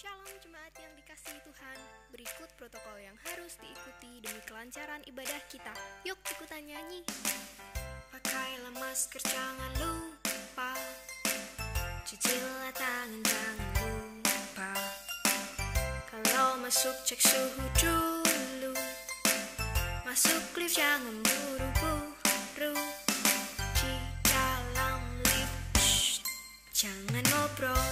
Shalom jemaat yang dikasihi Tuhan, berikut protokol yang harus diikuti demi kelancaran ibadah kita. Yuk ikutan nyanyi. Pakailah masker, jangan lupa. Cucilah tangan, jangan lupa. Kalau masuk cek suhu dulu. Masuk lift jangan buru-buru. Di dalam lift jangan ngobrol.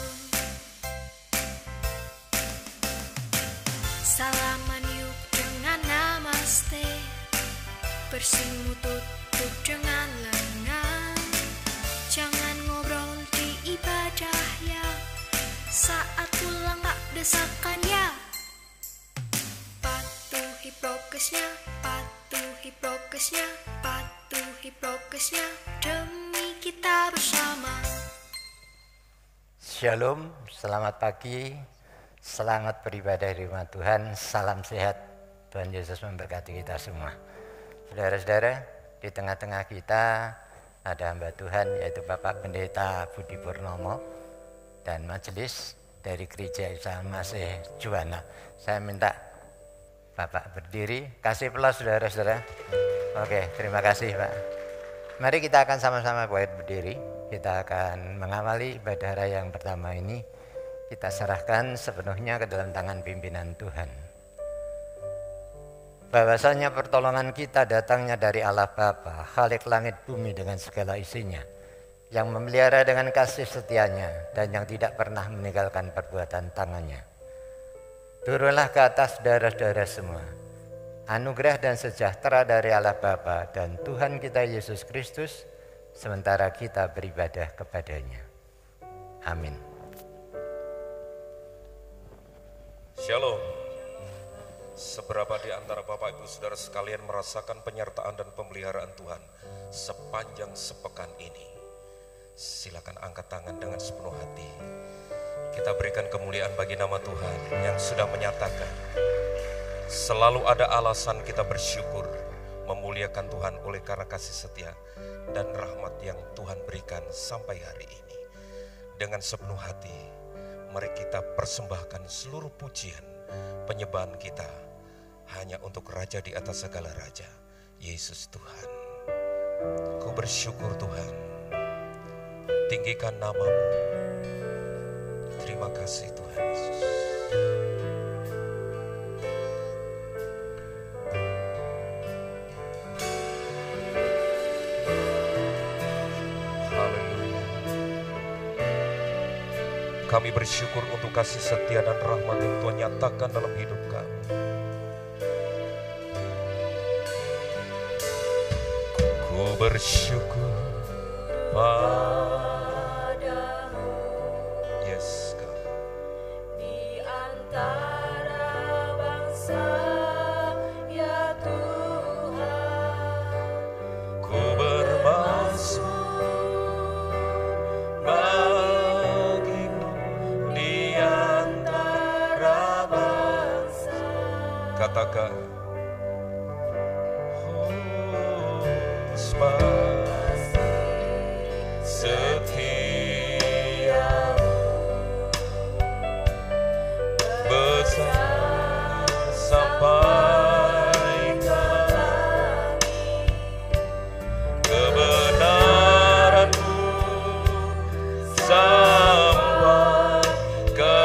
Salaman yuk dengan namaste. Bersimu tutup dengan lengan. Jangan ngobrol di ibadah ya. Saat pulang gak desakan ya. Patuhi prokesnya, patuhi prokesnya, patuhi prokesnya, demi kita bersama. Shalom, selamat pagi. Selamat beribadah di rumah Tuhan, salam sehat, Tuhan Yesus memberkati kita semua. Saudara-saudara, di tengah-tengah kita ada hamba Tuhan yaitu Bapak Pendeta Budi Purnomo dan majelis dari Gereja Isa Masih Juwana. Saya minta Bapak berdiri, kasih pelos saudara-saudara. Oke, terima kasih Pak. Mari kita akan sama-sama berdiri, kita akan mengawali ibadah raya yang pertama ini. Kita serahkan sepenuhnya ke dalam tangan pimpinan Tuhan. Bahwasanya pertolongan kita datangnya dari Allah Bapa, Khalik langit bumi dengan segala isinya, yang memelihara dengan kasih setianya dan yang tidak pernah meninggalkan perbuatan tangannya. Turunlah ke atas saudara-saudara semua. Anugerah dan sejahtera dari Allah Bapa dan Tuhan kita Yesus Kristus, sementara kita beribadah kepadanya. Amin. Shalom. Seberapa di antara Bapak Ibu Saudara sekalian merasakan penyertaan dan pemeliharaan Tuhan sepanjang sepekan ini? Silakan angkat tangan dengan sepenuh hati. Kita berikan kemuliaan bagi nama Tuhan yang sudah menyatakan selalu ada alasan kita bersyukur memuliakan Tuhan oleh karena kasih setia dan rahmat yang Tuhan berikan sampai hari ini. Dengan sepenuh hati, mari kita persembahkan seluruh pujian, penyembahan kita hanya untuk Raja di atas segala raja, Yesus Tuhan. Ku bersyukur Tuhan, tinggikan nama-Mu. Terima kasih Tuhan Yesus. Kami bersyukur untuk kasih setia dan rahmat yang Tuhan nyatakan dalam hidup kami. Ku bersyukur padamu, yes God. Di antara bangsa, ya Tuhan, Ku bermasmur katakan setia besar sampai ke langit, kebenaran-Mu sampai ke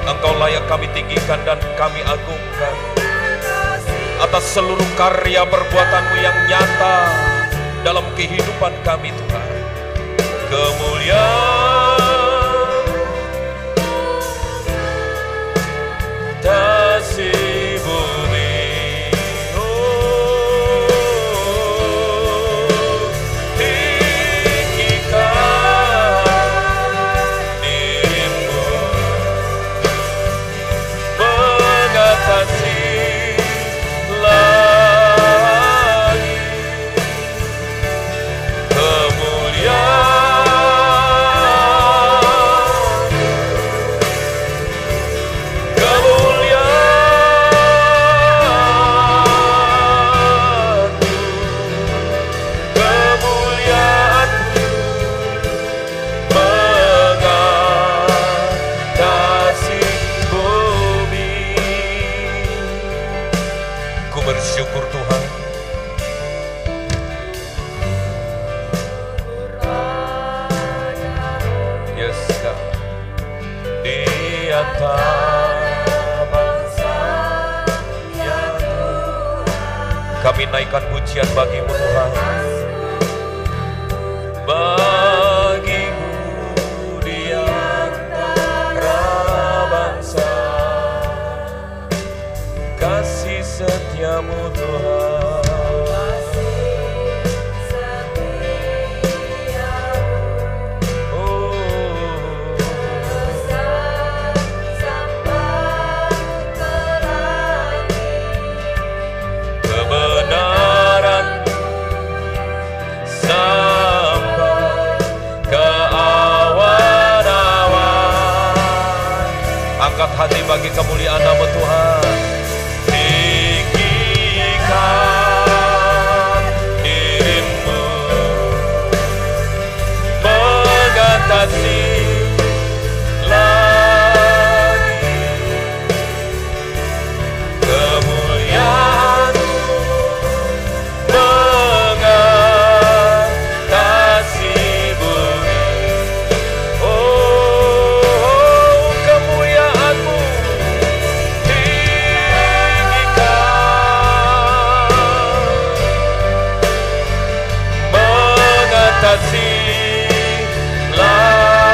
Engkau layak kami tinggikan dan kami agungkan atas seluruh karya perbuatan-Mu yang nyata dalam kehidupan kami Tuhan. Kemuliaan kasih bumi, kami naikkan pujian bagi-Mu Tuhan. Bagi-Mu di antara bangsa, kasih setia-Mu Tuhan. Angkat hati bagi kemuliaan nama Tuhan. Tinggikan diri-Mu, mengatasi langit, kemuliaan-Mu mengatasi bumi. Kasih lah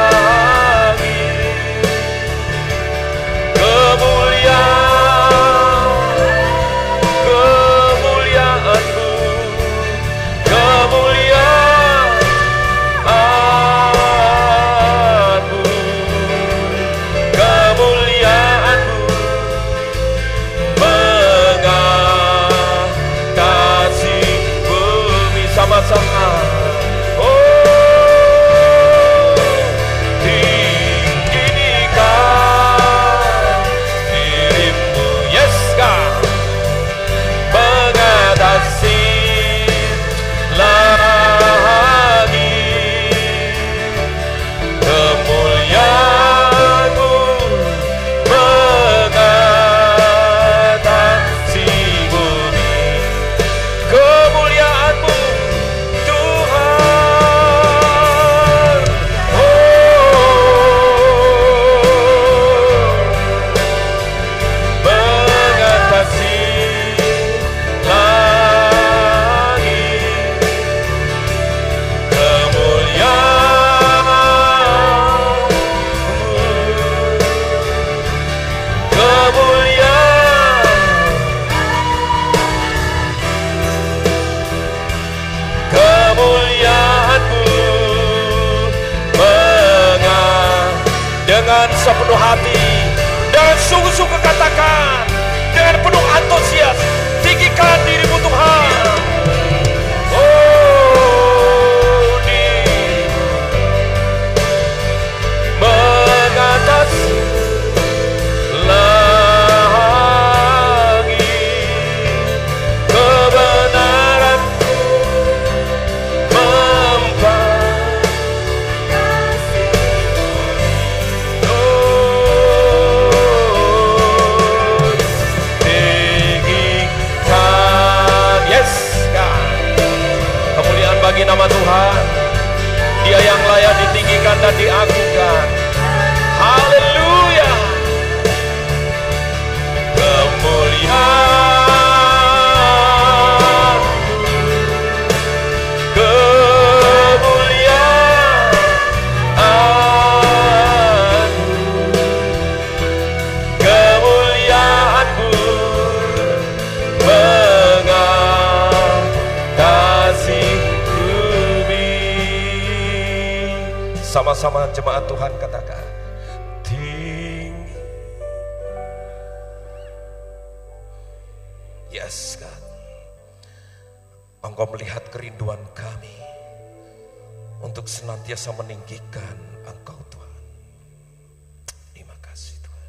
hati. Dengan sungguh-sungguh katakan, dengan penuh antusias, tinggikan dirimu Tuhan. Oh, dirimu mengatasi langit, kebenaranmu tinggikan. Yes, God. Kemuliaan bagi nama Tuhan. Dia yang layak ditinggikan dan diagungkan. Haleluya. Kemuliaan, kemuliaan-Mu mengatasi bumi. Sama-sama jemaat Tuhan katakan, tinggi. Yes, God. Engkau melihat kerinduan kami untuk senantiasa meninggikan Engkau Tuhan. Terima kasih Tuhan.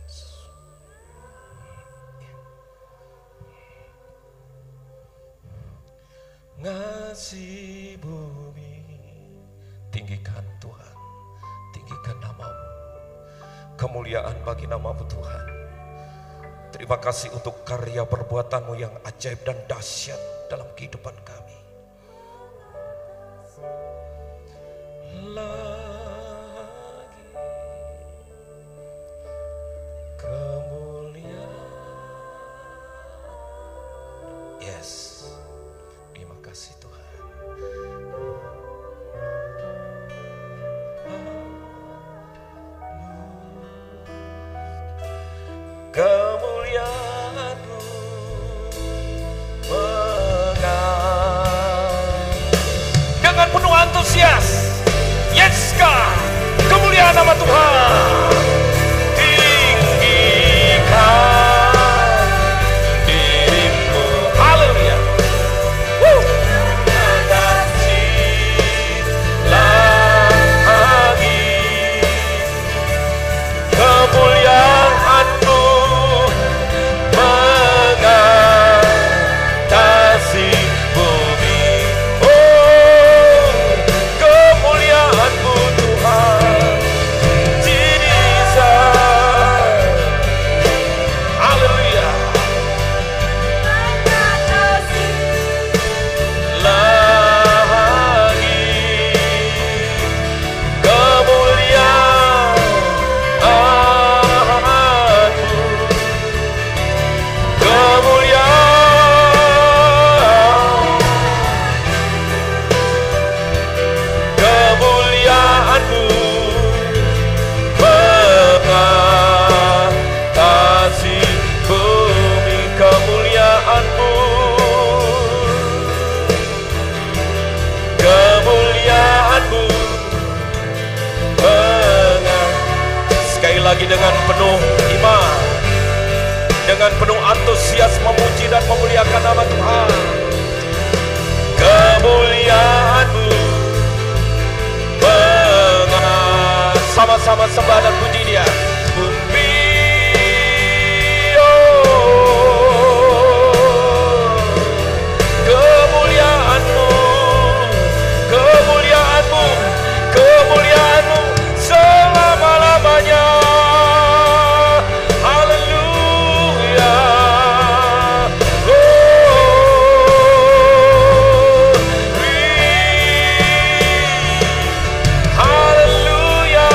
Ngasih bumi, tinggikan Tuhan, tinggikan nama-Mu. Kemuliaan bagi nama-Mu Tuhan. Terima kasih untuk karya perbuatan-Mu yang ajaib dan dahsyat dalam kehidupan kami. Lagi kemuliaan. Yes, terima kasih Tuhan. Kemuliaan-Mu dengan penuh antusias. Yes, God. Kemuliaan nama Tuhan. Tinggikan dirimu. Haleluya. Mengatasi langit, kemuliaan-Mu mengatasi bumi. Oh, kemuliaan-Mu Tuhan, Jesus. Haleluya. Langit, kemuliaan-Mu, kemuliaan-Mu mengatasi bumi. Kemuliaan-Mu, kemuliaan-Mu sekali lagi dengan penuh iman, dengan penuh antusias memuji dan memuliakan nama Tuhan. Kemuliaan-Mu sama-sama sembah dan puji Dia. Bumi, oh, kemuliaan-Mu, kemuliaan-Mu, kemuliaan-Mu selama-lamanya. Haleluya. Haleluya.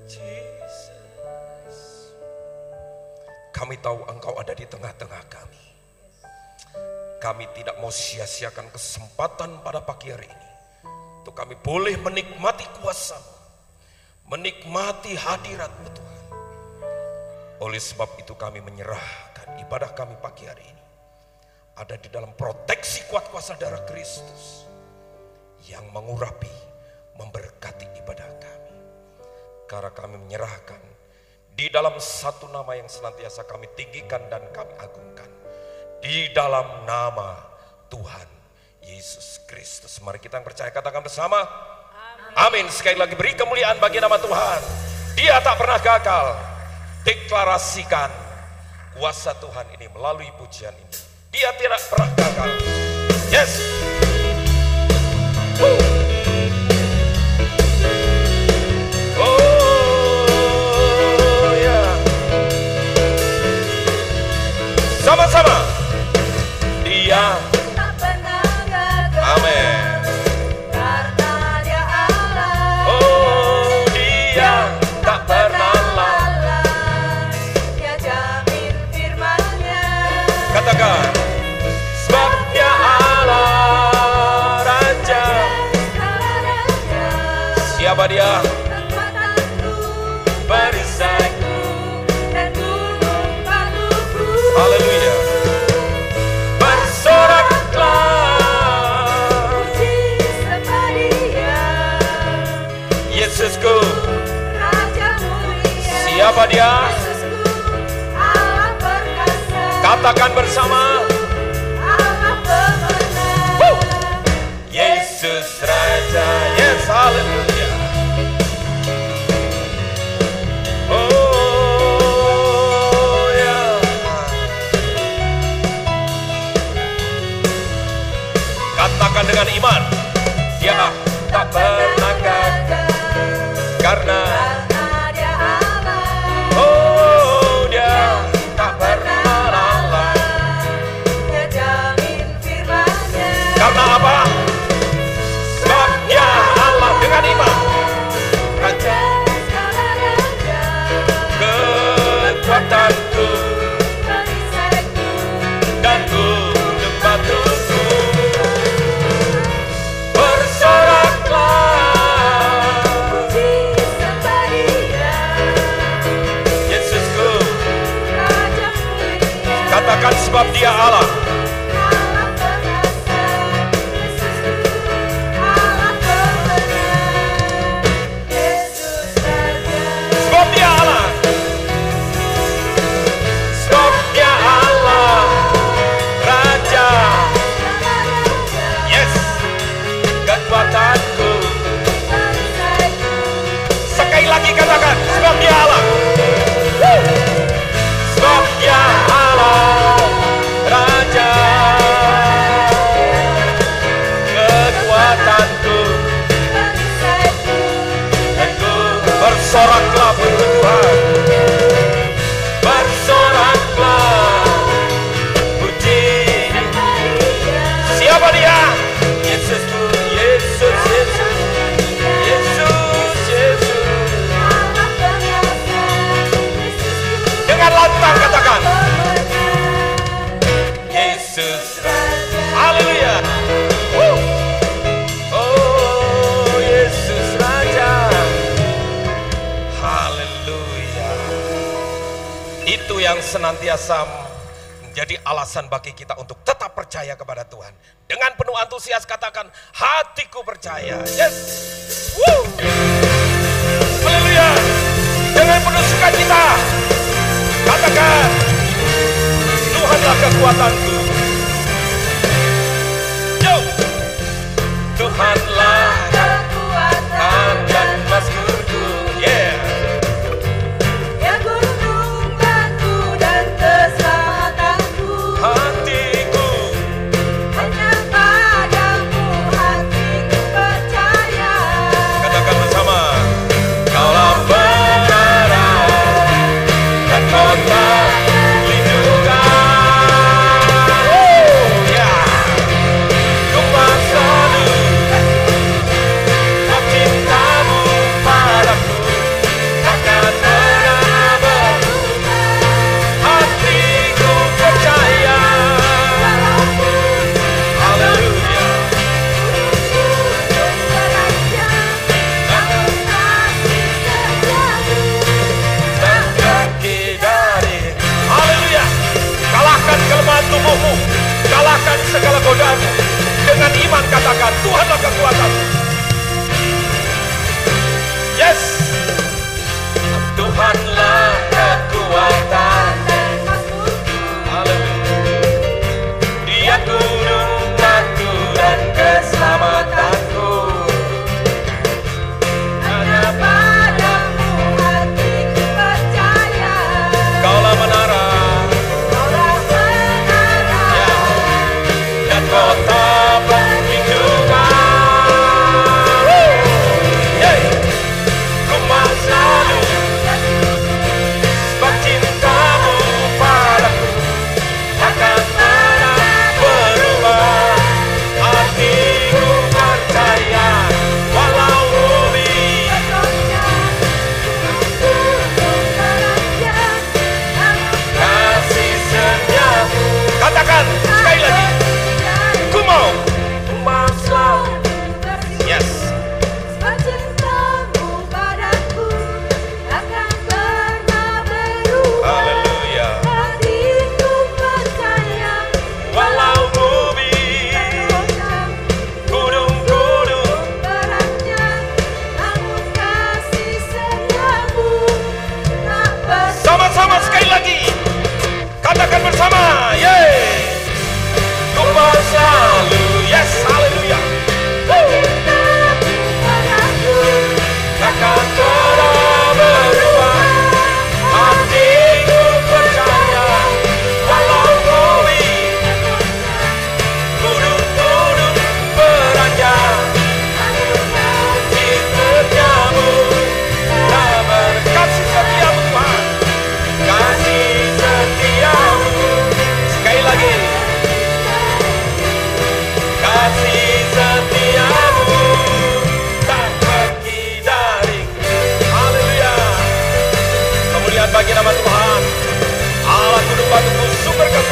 Jesus. Kami tahu Engkau ada di tengah-tengah kami. Kami tidak mau sia-siakan kesempatan pada pagi hari ini untuk kami boleh menikmati kuasa-Mu, menikmati hadirat-Mu Tuhan. Oleh sebab itu kami menyerahkan ibadah kami pagi hari ini ada di dalam proteksi kuat kuasa darah Kristus yang mengurapi, memberkati ibadah kami. Karena kami menyerahkan di dalam satu nama yang senantiasa kami tinggikan dan kami agungkan, di dalam nama Tuhan Yesus Kristus. Mari kita yang percaya katakan bersama, amin. Sekali lagi beri kemuliaan bagi nama Tuhan. Dia tak pernah gagal. Deklarasikan kuasa Tuhan ini melalui pujian ini. Dia tidak pernah gagal. Yes. Oh ya. Sama-sama. Dia tak pernah gagal. Amin. Karena Dia Allah. Oh, Dia tak pernah lalai. Dia jamin firman-Nya. katakan, sebab Dia Allah Raja. Siapa Dia? Kekuatanku, Perisaiku. dan gunung batuku. Haleluya. Bersoraklah, Puji sembah Dia, Yesusku. Raja mulia. Siapa Dia? Yesusku, Allah perkasa. Katakan bersama, Allah pemenang. Yesus Raja. Yes, haleluya. Oh ya. Katakan dengan iman, Dia tak pernah gagal. Karena Karena Dia Allah. oh, Dia tak pernah lalai. Dia jamin firman-Nya. Karena apa? Sebab Dia Allah dengan iman. Raja Segala raja, kekuatanku perisaiku, dan gunung batuku. Bersoraklah, puji sembah Dia, Yesusku. Raja mulia. Katakan sebab Dia Allah. Allah perkasa. Yesusku, Allah pemenang. Yesus Raja. Sebab Dia Allah. Sebab Dia Allah Raja. Yes, kekuatanku. Sekali lagi katakan, sebab Dia Allah. Sebab Dia Allah Raja. Kekuatanku. Dan ku bersoraklah puji Tuhan. Bersoraklah puji. Siapa Dia? Yesusku, Yesus, Yesus, Yesus, Yesus. Dengan lantang katakan, Yesus. Haleluya. Oh, Yesus Raja. Haleluya. Itu yang senantiasa menjadi alasan bagi kita untuk tetap percaya kepada Tuhan. Dengan penuh antusias katakan, hatiku percaya. Yes. Woo. Haleluya. Dengan penuh sukacita katakan, Tuhanlah kekuatanku. Yo. Tuhanlah kekuatan dan maskurku. Yeah. Ya gunung batu dan keselamatanku, Hatiku hanya padamu hatiku percaya. katakan bersama, Kaulah menara dan kota lindungan.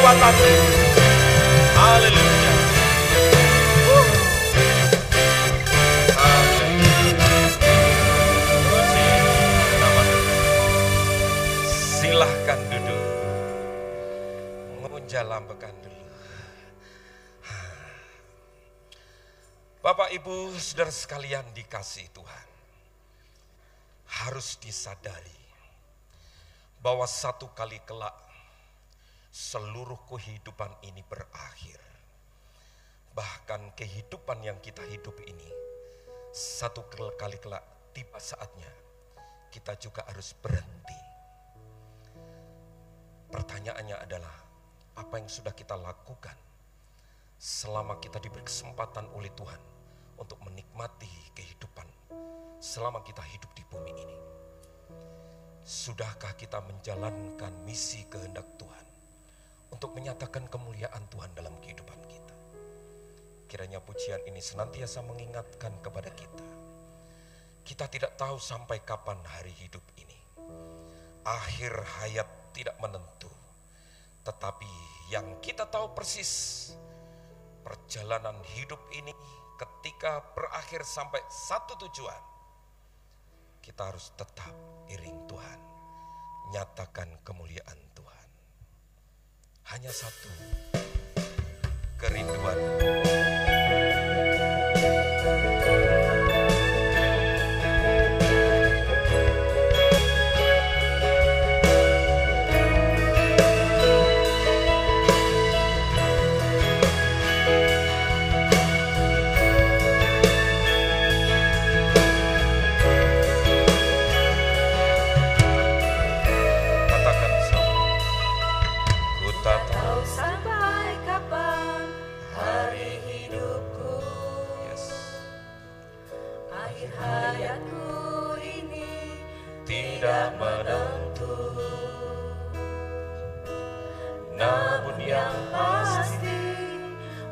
kekuatan. Haleluya. Silahkan duduk. Menjalamkan dulu. Bapak Ibu saudara sekalian dikasihi Tuhan. Harus disadari bahwa satu kali kelak seluruh kehidupan ini berakhir. Bahkan kehidupan yang kita hidup ini satu kali kelak tiba saatnya kita juga harus berhenti. Pertanyaannya adalah apa yang sudah kita lakukan selama kita diberi kesempatan oleh Tuhan untuk menikmati kehidupan selama kita hidup di bumi ini. Sudahkah kita menjalankan misi kehendak Tuhan untuk menyatakan kemuliaan Tuhan dalam kehidupan kita? Kiranya pujian ini senantiasa mengingatkan kepada kita. Kita tidak tahu sampai kapan hari hidup ini. Akhir hayat tidak menentu. Tetapi yang kita tahu persis, perjalanan hidup ini ketika berakhir sampai satu tujuan, kita harus tetap iring Tuhan, nyatakan kemuliaan Tuhan. Hanya satu kerinduan.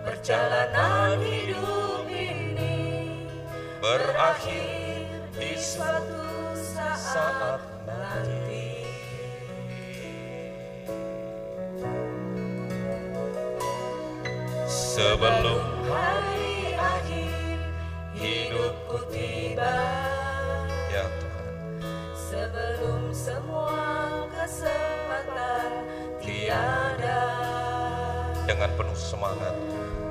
Perjalanan hidup ini berakhir di suatu saat nanti. Sebelum hari akhir hidupku tiba, Ya Tuhan. Sebelum semua kesempatan tiada, dengan penuh semangat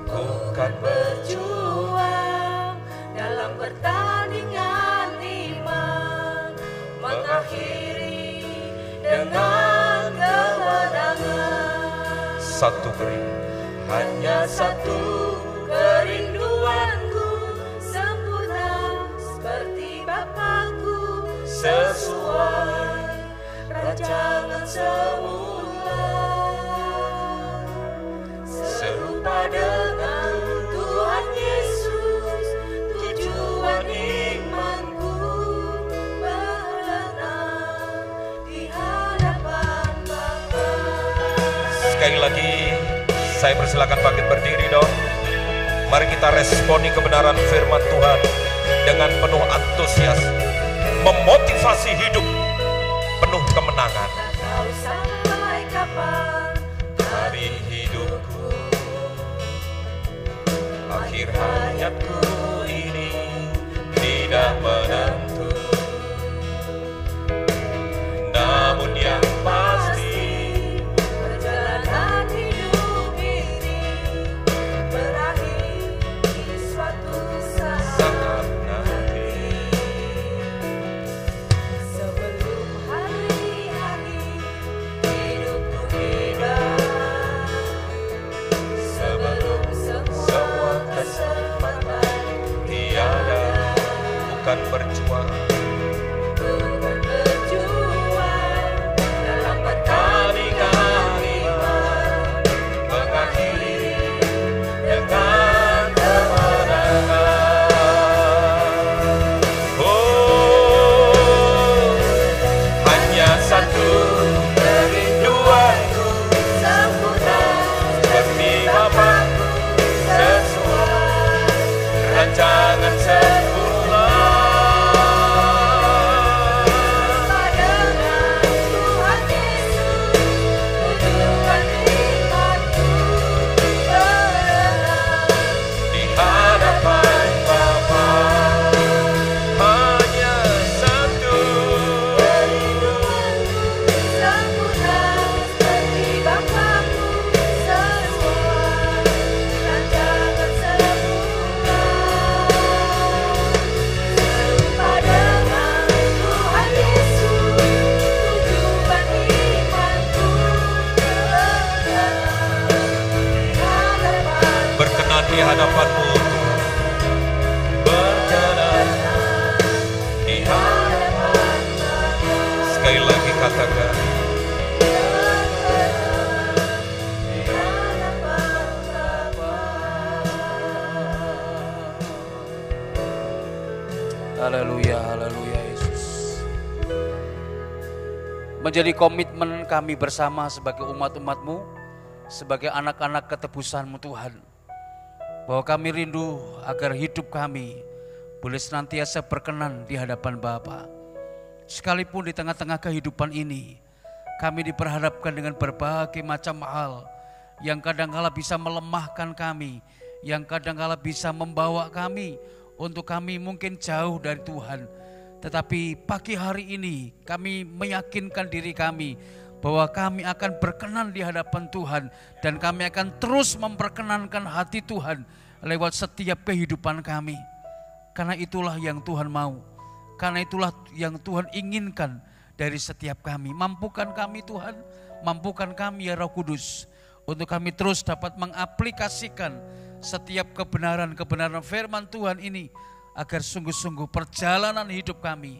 ku kan berjuang dalam pertandingan iman, mengakhiri dengan kemenangan. satu kerinduan, Hanya satu kerinduanku, sempurna seperti Bapakku, sesuai rancangan semula, serupa dengan Tuhan Yesus. Tujuan imanku berenang di hadapan Bapa. sekali lagi saya persilakan bangkit berdiri dong. Mari kita responi kebenaran firman Tuhan dengan penuh antusias, memotivasi hidup penuh kemenangan. Tak tahu sampai kapan Hari hidupku, akhir hayatku ini tidak menentu. Namun yang pasti perjalanan hidup ini berakhir di suatu saat saat nanti. sebelum hari akhir hidupku tiba, sebelum semua kesempatan Sekali lagi katakan, haleluya, haleluya Yesus. Menjadi komitmen kami bersama sebagai umat-umat-Mu, sebagai anak-anak ketebusan-Mu Tuhan, bahwa kami rindu agar hidup kami boleh senantiasa berkenan di hadapan Bapa. Sekalipun di tengah-tengah kehidupan ini, kami diperhadapkan dengan berbagai macam hal yang kadang-kala bisa melemahkan kami, yang kadang-kala bisa membawa kami untuk kami mungkin jauh dari Tuhan. Tetapi pagi hari ini kami meyakinkan diri kami bahwa kami akan berkenan di hadapan Tuhan, dan kami akan terus memperkenankan hati Tuhan lewat setiap kehidupan kami. Karena itulah yang Tuhan mau, karena itulah yang Tuhan inginkan dari setiap kami. Mampukan kami Tuhan, mampukan kami ya Roh Kudus, untuk kami terus dapat mengaplikasikan setiap kebenaran-kebenaran firman Tuhan ini, agar sungguh-sungguh perjalanan hidup kami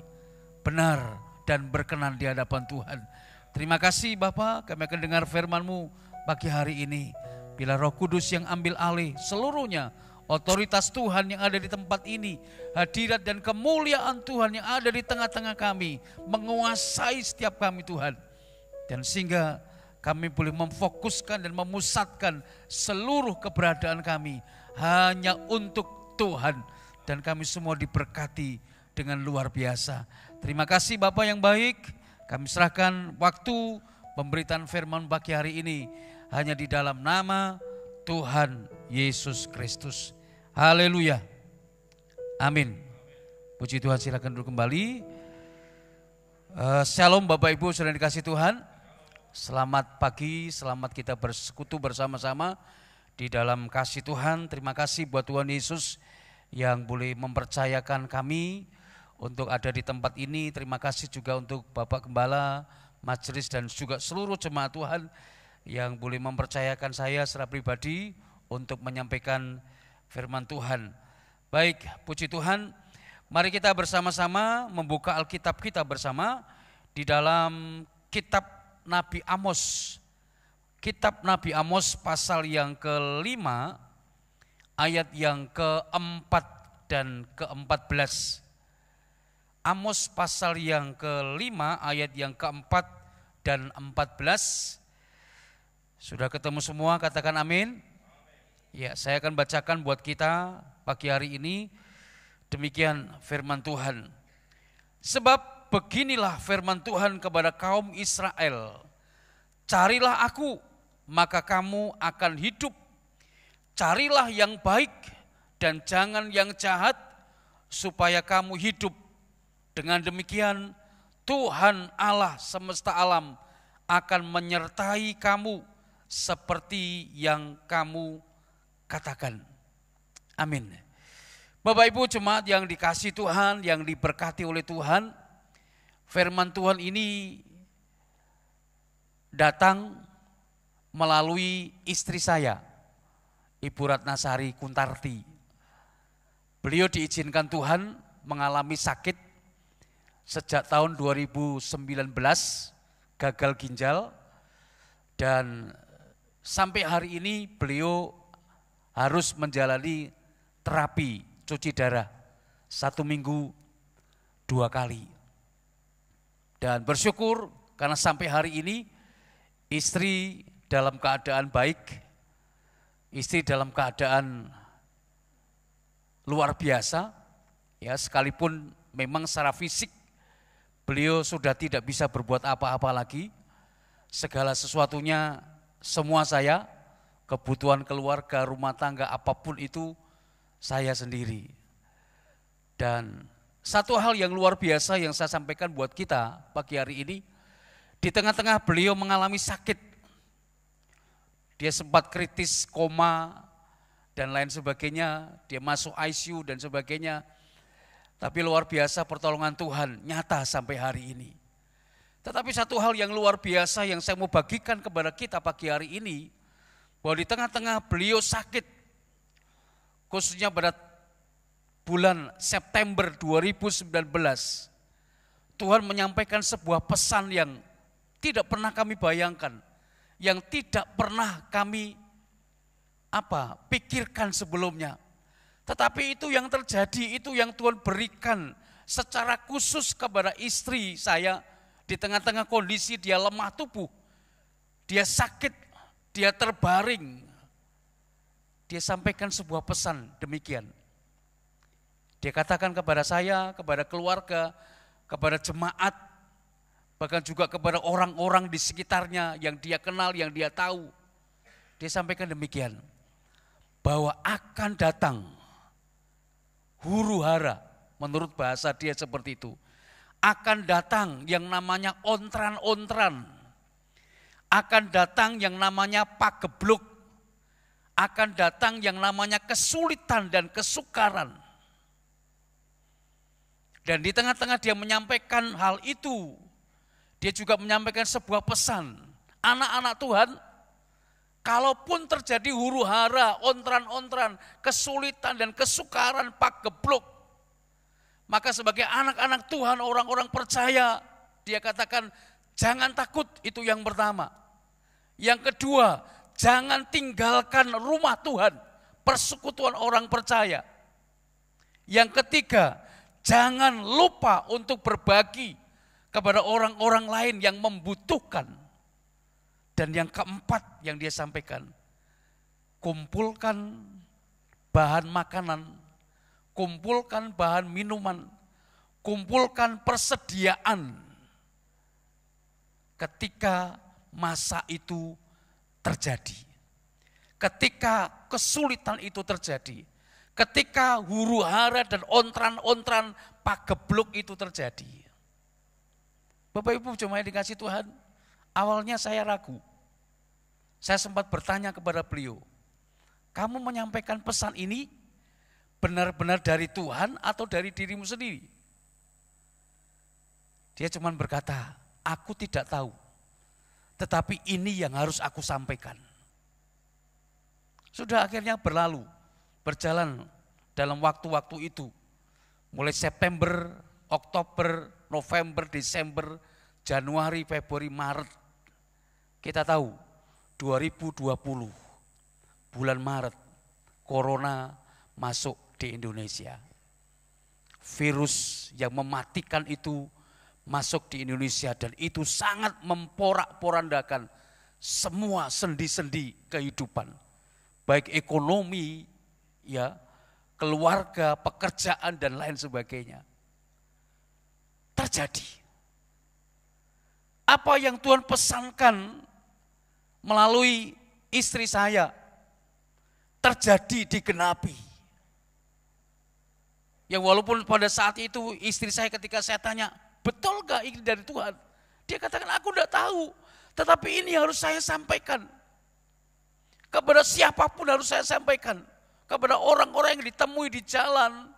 benar dan berkenan di hadapan Tuhan. Terima kasih Bapa, kami akan dengar firman-Mu pagi hari ini. Bila Roh Kudus yang ambil alih seluruhnya, otoritas Tuhan yang ada di tempat ini, hadirat dan kemuliaan Tuhan yang ada di tengah-tengah kami, menguasai setiap kami Tuhan. Dan sehingga kami boleh memfokuskan dan memusatkan seluruh keberadaan kami hanya untuk Tuhan. Dan kami semua diberkati dengan luar biasa. Terima kasih Bapa yang baik, kami serahkan waktu pemberitaan firman pagi hari ini hanya di dalam nama Tuhan Yesus Kristus. Haleluya. Amin. Puji Tuhan, silakan duduk kembali. Shalom Bapak Ibu, saudara dikasih Tuhan. Selamat pagi, selamat kita bersekutu bersama-sama di dalam kasih Tuhan. Terima kasih buat Tuhan Yesus yang boleh mempercayakan kami untuk ada di tempat ini. Terima kasih juga untuk Bapak Gembala, majelis dan juga seluruh jemaat Tuhan yang boleh mempercayakan saya secara pribadi untuk menyampaikan firman Tuhan. Baik, puji Tuhan, mari kita bersama-sama membuka Alkitab kita bersama di dalam kitab Nabi Amos. Kitab Nabi Amos pasal yang ke-5 ayat yang ke-4 dan ke-14. Amos pasal yang ke-5 ayat yang ke-4 dan 14. Sudah ketemu semua, katakan amin. Ya, saya akan bacakan buat kita pagi hari ini. Demikian firman Tuhan. Sebab beginilah firman Tuhan kepada kaum Israel. Carilah aku, maka kamu akan hidup. Carilah yang baik dan jangan yang jahat, supaya kamu hidup. Dengan demikian Tuhan Allah semesta alam akan menyertai kamu seperti yang kamu katakan. Amin. Bapak Ibu jemaat yang dikasihi Tuhan, yang diberkati oleh Tuhan, firman Tuhan ini datang melalui istri saya, Ibu Ratnasari Kuntarti. Beliau diizinkan Tuhan mengalami sakit sejak tahun 2019, gagal ginjal, dan sampai hari ini beliau harus menjalani terapi cuci darah 1 minggu 2 kali. Dan bersyukur karena sampai hari ini istri dalam keadaan baik, istri dalam keadaan luar biasa, ya, sekalipun memang secara fisik beliau sudah tidak bisa berbuat apa-apa lagi. Segala sesuatunya, semua saya, kebutuhan keluarga, rumah tangga, apapun itu saya sendiri. Dan satu hal yang luar biasa yang saya sampaikan buat kita pagi hari ini, di tengah-tengah beliau mengalami sakit, dia sempat kritis, koma, dan lain sebagainya, dia masuk ICU dan sebagainya. Tapi luar biasa pertolongan Tuhan nyata sampai hari ini. Tetapi satu hal yang luar biasa yang saya mau bagikan kepada kita pagi hari ini, bahwa di tengah-tengah beliau sakit, khususnya pada bulan September 2019, Tuhan menyampaikan sebuah pesan yang tidak pernah kami bayangkan, yang tidak pernah kami pikirkan sebelumnya. Tetapi itu yang terjadi, itu yang Tuhan berikan secara khusus kepada istri saya di tengah-tengah kondisi dia lemah tubuh, dia sakit, dia terbaring. Dia sampaikan sebuah pesan demikian. Dia katakan kepada saya, kepada keluarga, kepada jemaat, bahkan juga kepada orang-orang di sekitarnya yang dia kenal, yang dia tahu. Dia sampaikan demikian, bahwa akan datang huru hara, menurut bahasa dia seperti itu. Akan datang yang namanya ontran-ontran, akan datang yang namanya pagebluk, akan datang yang namanya kesulitan dan kesukaran. Dan di tengah-tengah dia menyampaikan hal itu, dia juga menyampaikan sebuah pesan. Anak-anak Tuhan, kalaupun terjadi huru hara, ontran-ontran, kesulitan dan kesukaran, pagebluk, maka sebagai anak-anak Tuhan, orang-orang percaya, dia katakan jangan takut, itu yang pertama. Yang kedua, jangan tinggalkan rumah Tuhan, persekutuan orang percaya. Yang ketiga, jangan lupa untuk berbagi kepada orang-orang lain yang membutuhkan. Dan yang keempat yang dia sampaikan, kumpulkan bahan makanan, kumpulkan bahan minuman, kumpulkan persediaan ketika masa itu terjadi. Ketika kesulitan itu terjadi, ketika huru hara dan ontran-ontran pagebluk itu terjadi. Bapak Ibu jemaat dikasih Tuhan, awalnya saya ragu. Saya sempat bertanya kepada beliau, kamu menyampaikan pesan ini benar-benar dari Tuhan atau dari dirimu sendiri? Dia cuma berkata, aku tidak tahu, tetapi ini yang harus aku sampaikan. Sudah akhirnya berjalan dalam waktu-waktu itu. Mulai September, Oktober, November, Desember, Januari, Februari, Maret. Kita tahu 2020, bulan Maret, Corona masuk di Indonesia. Virus yang mematikan itu masuk di Indonesia dan itu sangat memporak-porandakan semua sendi-sendi kehidupan. Baik ekonomi, ya, keluarga, pekerjaan dan lain sebagainya. Terjadi. Apa yang Tuhan pesankan melalui istri saya terjadi digenapi. Yang walaupun pada saat itu istri saya ketika saya tanya, betul gak ini dari Tuhan? Dia katakan aku tidak tahu, tetapi ini harus saya sampaikan. Kepada siapapun harus saya sampaikan. Kepada orang-orang yang ditemui di jalan,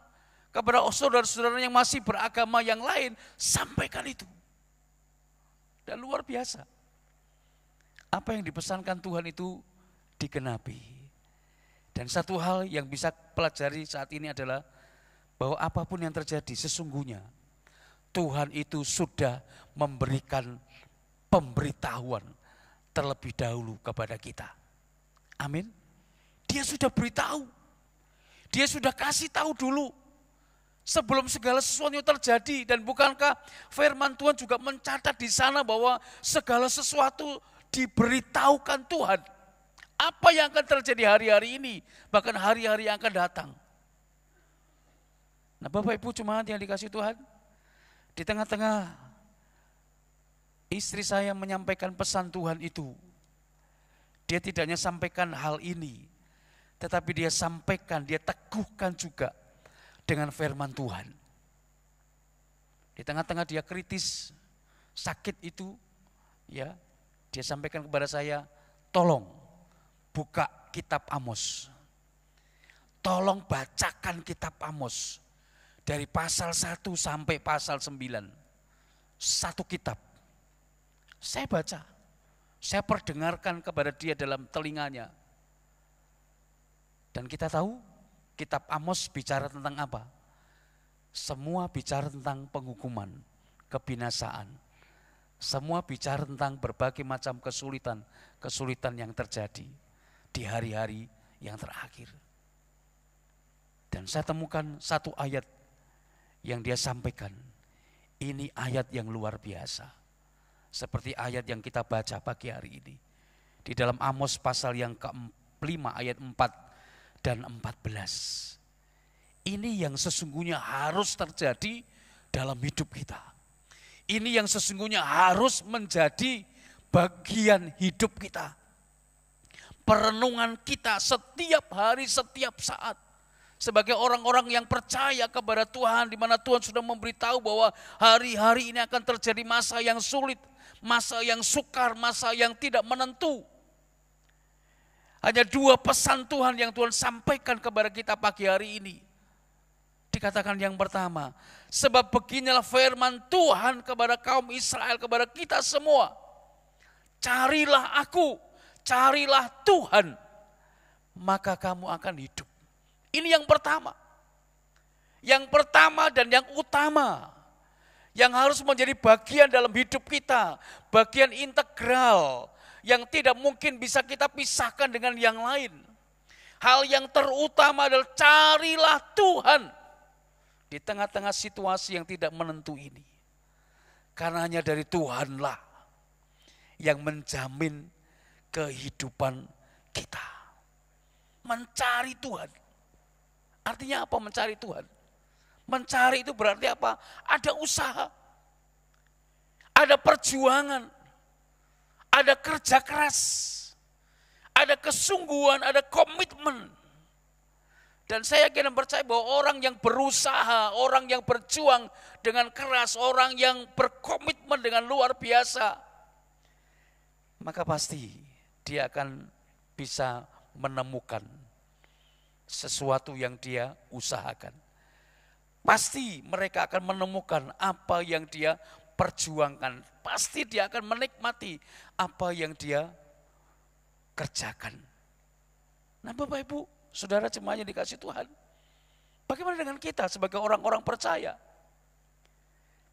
kepada saudara-saudara yang masih beragama yang lain, sampaikan itu. Dan luar biasa. Apa yang dipesankan Tuhan itu digenapi. Dan satu hal yang bisa pelajari saat ini adalah bahwa apapun yang terjadi sesungguhnya Tuhan itu sudah memberikan pemberitahuan terlebih dahulu kepada kita. Amin. Dia sudah beritahu. Dia sudah kasih tahu dulu. Sebelum segala sesuatu terjadi. Dan bukankah firman Tuhan juga mencatat di sana bahwa segala sesuatu diberitahukan Tuhan. Apa yang akan terjadi hari-hari ini. Bahkan hari-hari yang akan datang. Nah Bapak Ibu jemaat yang dikasih Tuhan. Di tengah-tengah istri saya menyampaikan pesan Tuhan itu. Dia tidak hanya sampaikan hal ini, tetapi dia sampaikan, dia teguhkan juga dengan firman Tuhan. Di tengah-tengah dia kritis, sakit itu, ya, dia sampaikan kepada saya, tolong buka kitab Amos. Tolong bacakan kitab Amos. Dari pasal 1 sampai pasal 9. Satu kitab. Saya baca. Saya perdengarkan kepada dia dalam telinganya. Dan kita tahu kitab Amos bicara tentang apa? Semua bicara tentang penghukuman, kebinasaan. Semua bicara tentang berbagai macam kesulitan yang terjadi di hari-hari yang terakhir. Dan saya temukan satu ayat yang dia sampaikan. Ini ayat yang luar biasa. Seperti ayat yang kita baca pagi hari ini. Di dalam Amos pasal yang ke-5 ayat 4 dan 14. Ini yang sesungguhnya harus terjadi dalam hidup kita. Ini yang sesungguhnya harus menjadi bagian hidup kita. Perenungan kita setiap hari, setiap saat. Sebagai orang-orang yang percaya kepada Tuhan, di mana Tuhan sudah memberitahu bahwa hari-hari ini akan terjadi masa yang sulit, masa yang sukar, masa yang tidak menentu. Hanya 2 pesan Tuhan yang Tuhan sampaikan kepada kita pagi hari ini. Dikatakan yang pertama, sebab beginilah firman Tuhan kepada kaum Israel, kepada kita semua. Carilah aku, carilah Tuhan, maka kamu akan hidup. Ini yang pertama. Yang pertama dan yang utama. Yang harus menjadi bagian dalam hidup kita. Bagian integral. Yang tidak mungkin bisa kita pisahkan dengan yang lain. Hal yang terutama adalah carilah Tuhan. Di tengah-tengah situasi yang tidak menentu ini. Karena hanya dari Tuhanlah yang menjamin kehidupan kita. Mencari Tuhan. Artinya apa mencari Tuhan? Mencari itu berarti apa? Ada usaha. Ada perjuangan. Ada kerja keras. Ada kesungguhan, ada komitmen. Dan saya yakin dan percaya bahwa orang yang berusaha, orang yang berjuang dengan keras, orang yang berkomitmen dengan luar biasa, maka pasti dia akan bisa menemukan sesuatu yang dia usahakan. Pasti mereka akan menemukan apa yang dia perjuangkan. Pasti dia akan menikmati apa yang dia kerjakan. Nah Bapak Ibu, saudara jemaat yang dikasih Tuhan, bagaimana dengan kita sebagai orang-orang percaya?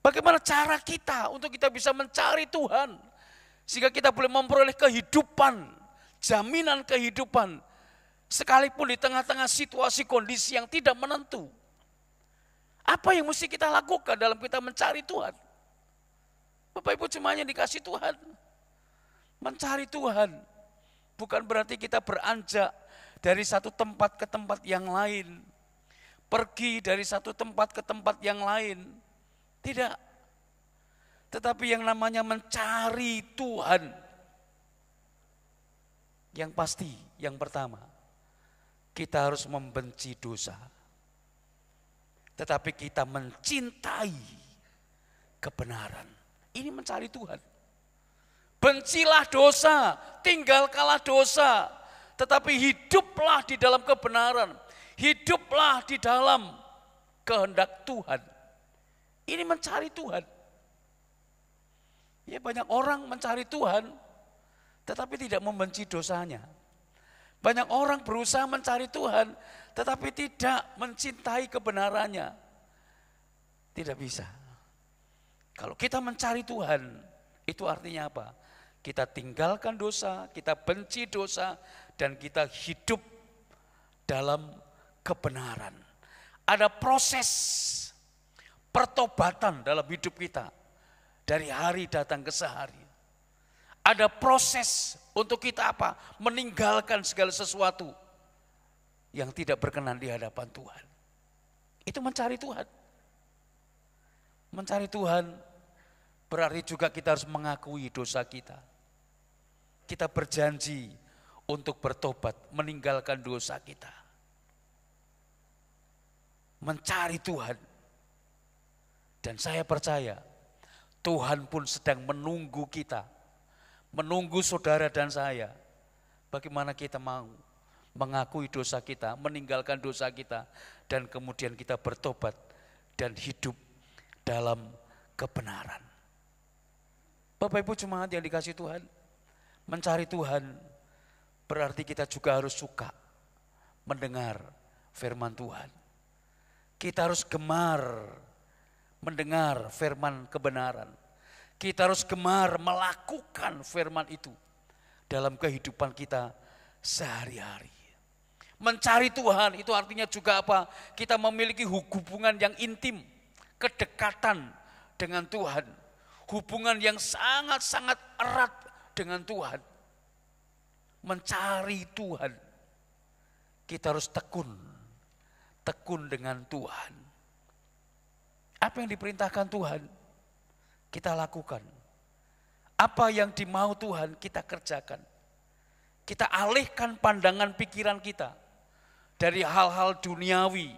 Bagaimana cara kita untuk kita bisa mencari Tuhan, sehingga kita boleh memperoleh kehidupan, jaminan kehidupan, sekalipun di tengah-tengah situasi kondisi yang tidak menentu. Apa yang mesti kita lakukan dalam kita mencari Tuhan? Bapak Ibu jemaat yang dikasih Tuhan, mencari Tuhan bukan berarti kita beranjak dari satu tempat ke tempat yang lain. Pergi dari satu tempat ke tempat yang lain. Tidak. Tetapi yang namanya mencari Tuhan. Yang pasti, yang pertama, kita harus membenci dosa. Tetapi kita mencintai kebenaran. Ini mencari Tuhan. Bencilah dosa, tinggalkanlah dosa. Tetapi hiduplah di dalam kebenaran. Hiduplah di dalam kehendak Tuhan. Ini mencari Tuhan. Ya banyak orang mencari Tuhan, tetapi tidak membenci dosanya. Banyak orang berusaha mencari Tuhan, tetapi tidak mencintai kebenarannya. Tidak bisa. Kalau kita mencari Tuhan, itu artinya apa? Kita tinggalkan dosa, kita benci dosa, dan kita hidup dalam kebenaran. Ada proses pertobatan dalam hidup kita dari hari datang ke sehari. Ada proses untuk kita apa? Meninggalkan segala sesuatu yang tidak berkenan di hadapan Tuhan. Itu mencari Tuhan. Mencari Tuhan berarti juga kita harus mengakui dosa kita. Kita berjanji untuk bertobat, meninggalkan dosa kita. Mencari Tuhan. Dan saya percaya Tuhan pun sedang menunggu kita. Menunggu saudara dan saya. Bagaimana kita mau mengakui dosa kita, meninggalkan dosa kita, dan kemudian kita bertobat dan hidup dalam kebenaran. Bapak Ibu jemaat yang dikasih Tuhan, mencari Tuhan berarti kita juga harus suka mendengar firman Tuhan. Kita harus gemar mendengar firman kebenaran. Kita harus gemar melakukan firman itu dalam kehidupan kita sehari-hari. Mencari Tuhan itu artinya juga apa? Kita memiliki hubungan yang intim, kedekatan dengan Tuhan. Hubungan yang sangat-sangat erat dengan Tuhan. Mencari Tuhan. Kita harus tekun dengan Tuhan. Apa yang diperintahkan Tuhan, kita lakukan. Apa yang dimau Tuhan, kita kerjakan. Kita alihkan pandangan pikiran kita dari hal-hal duniawi,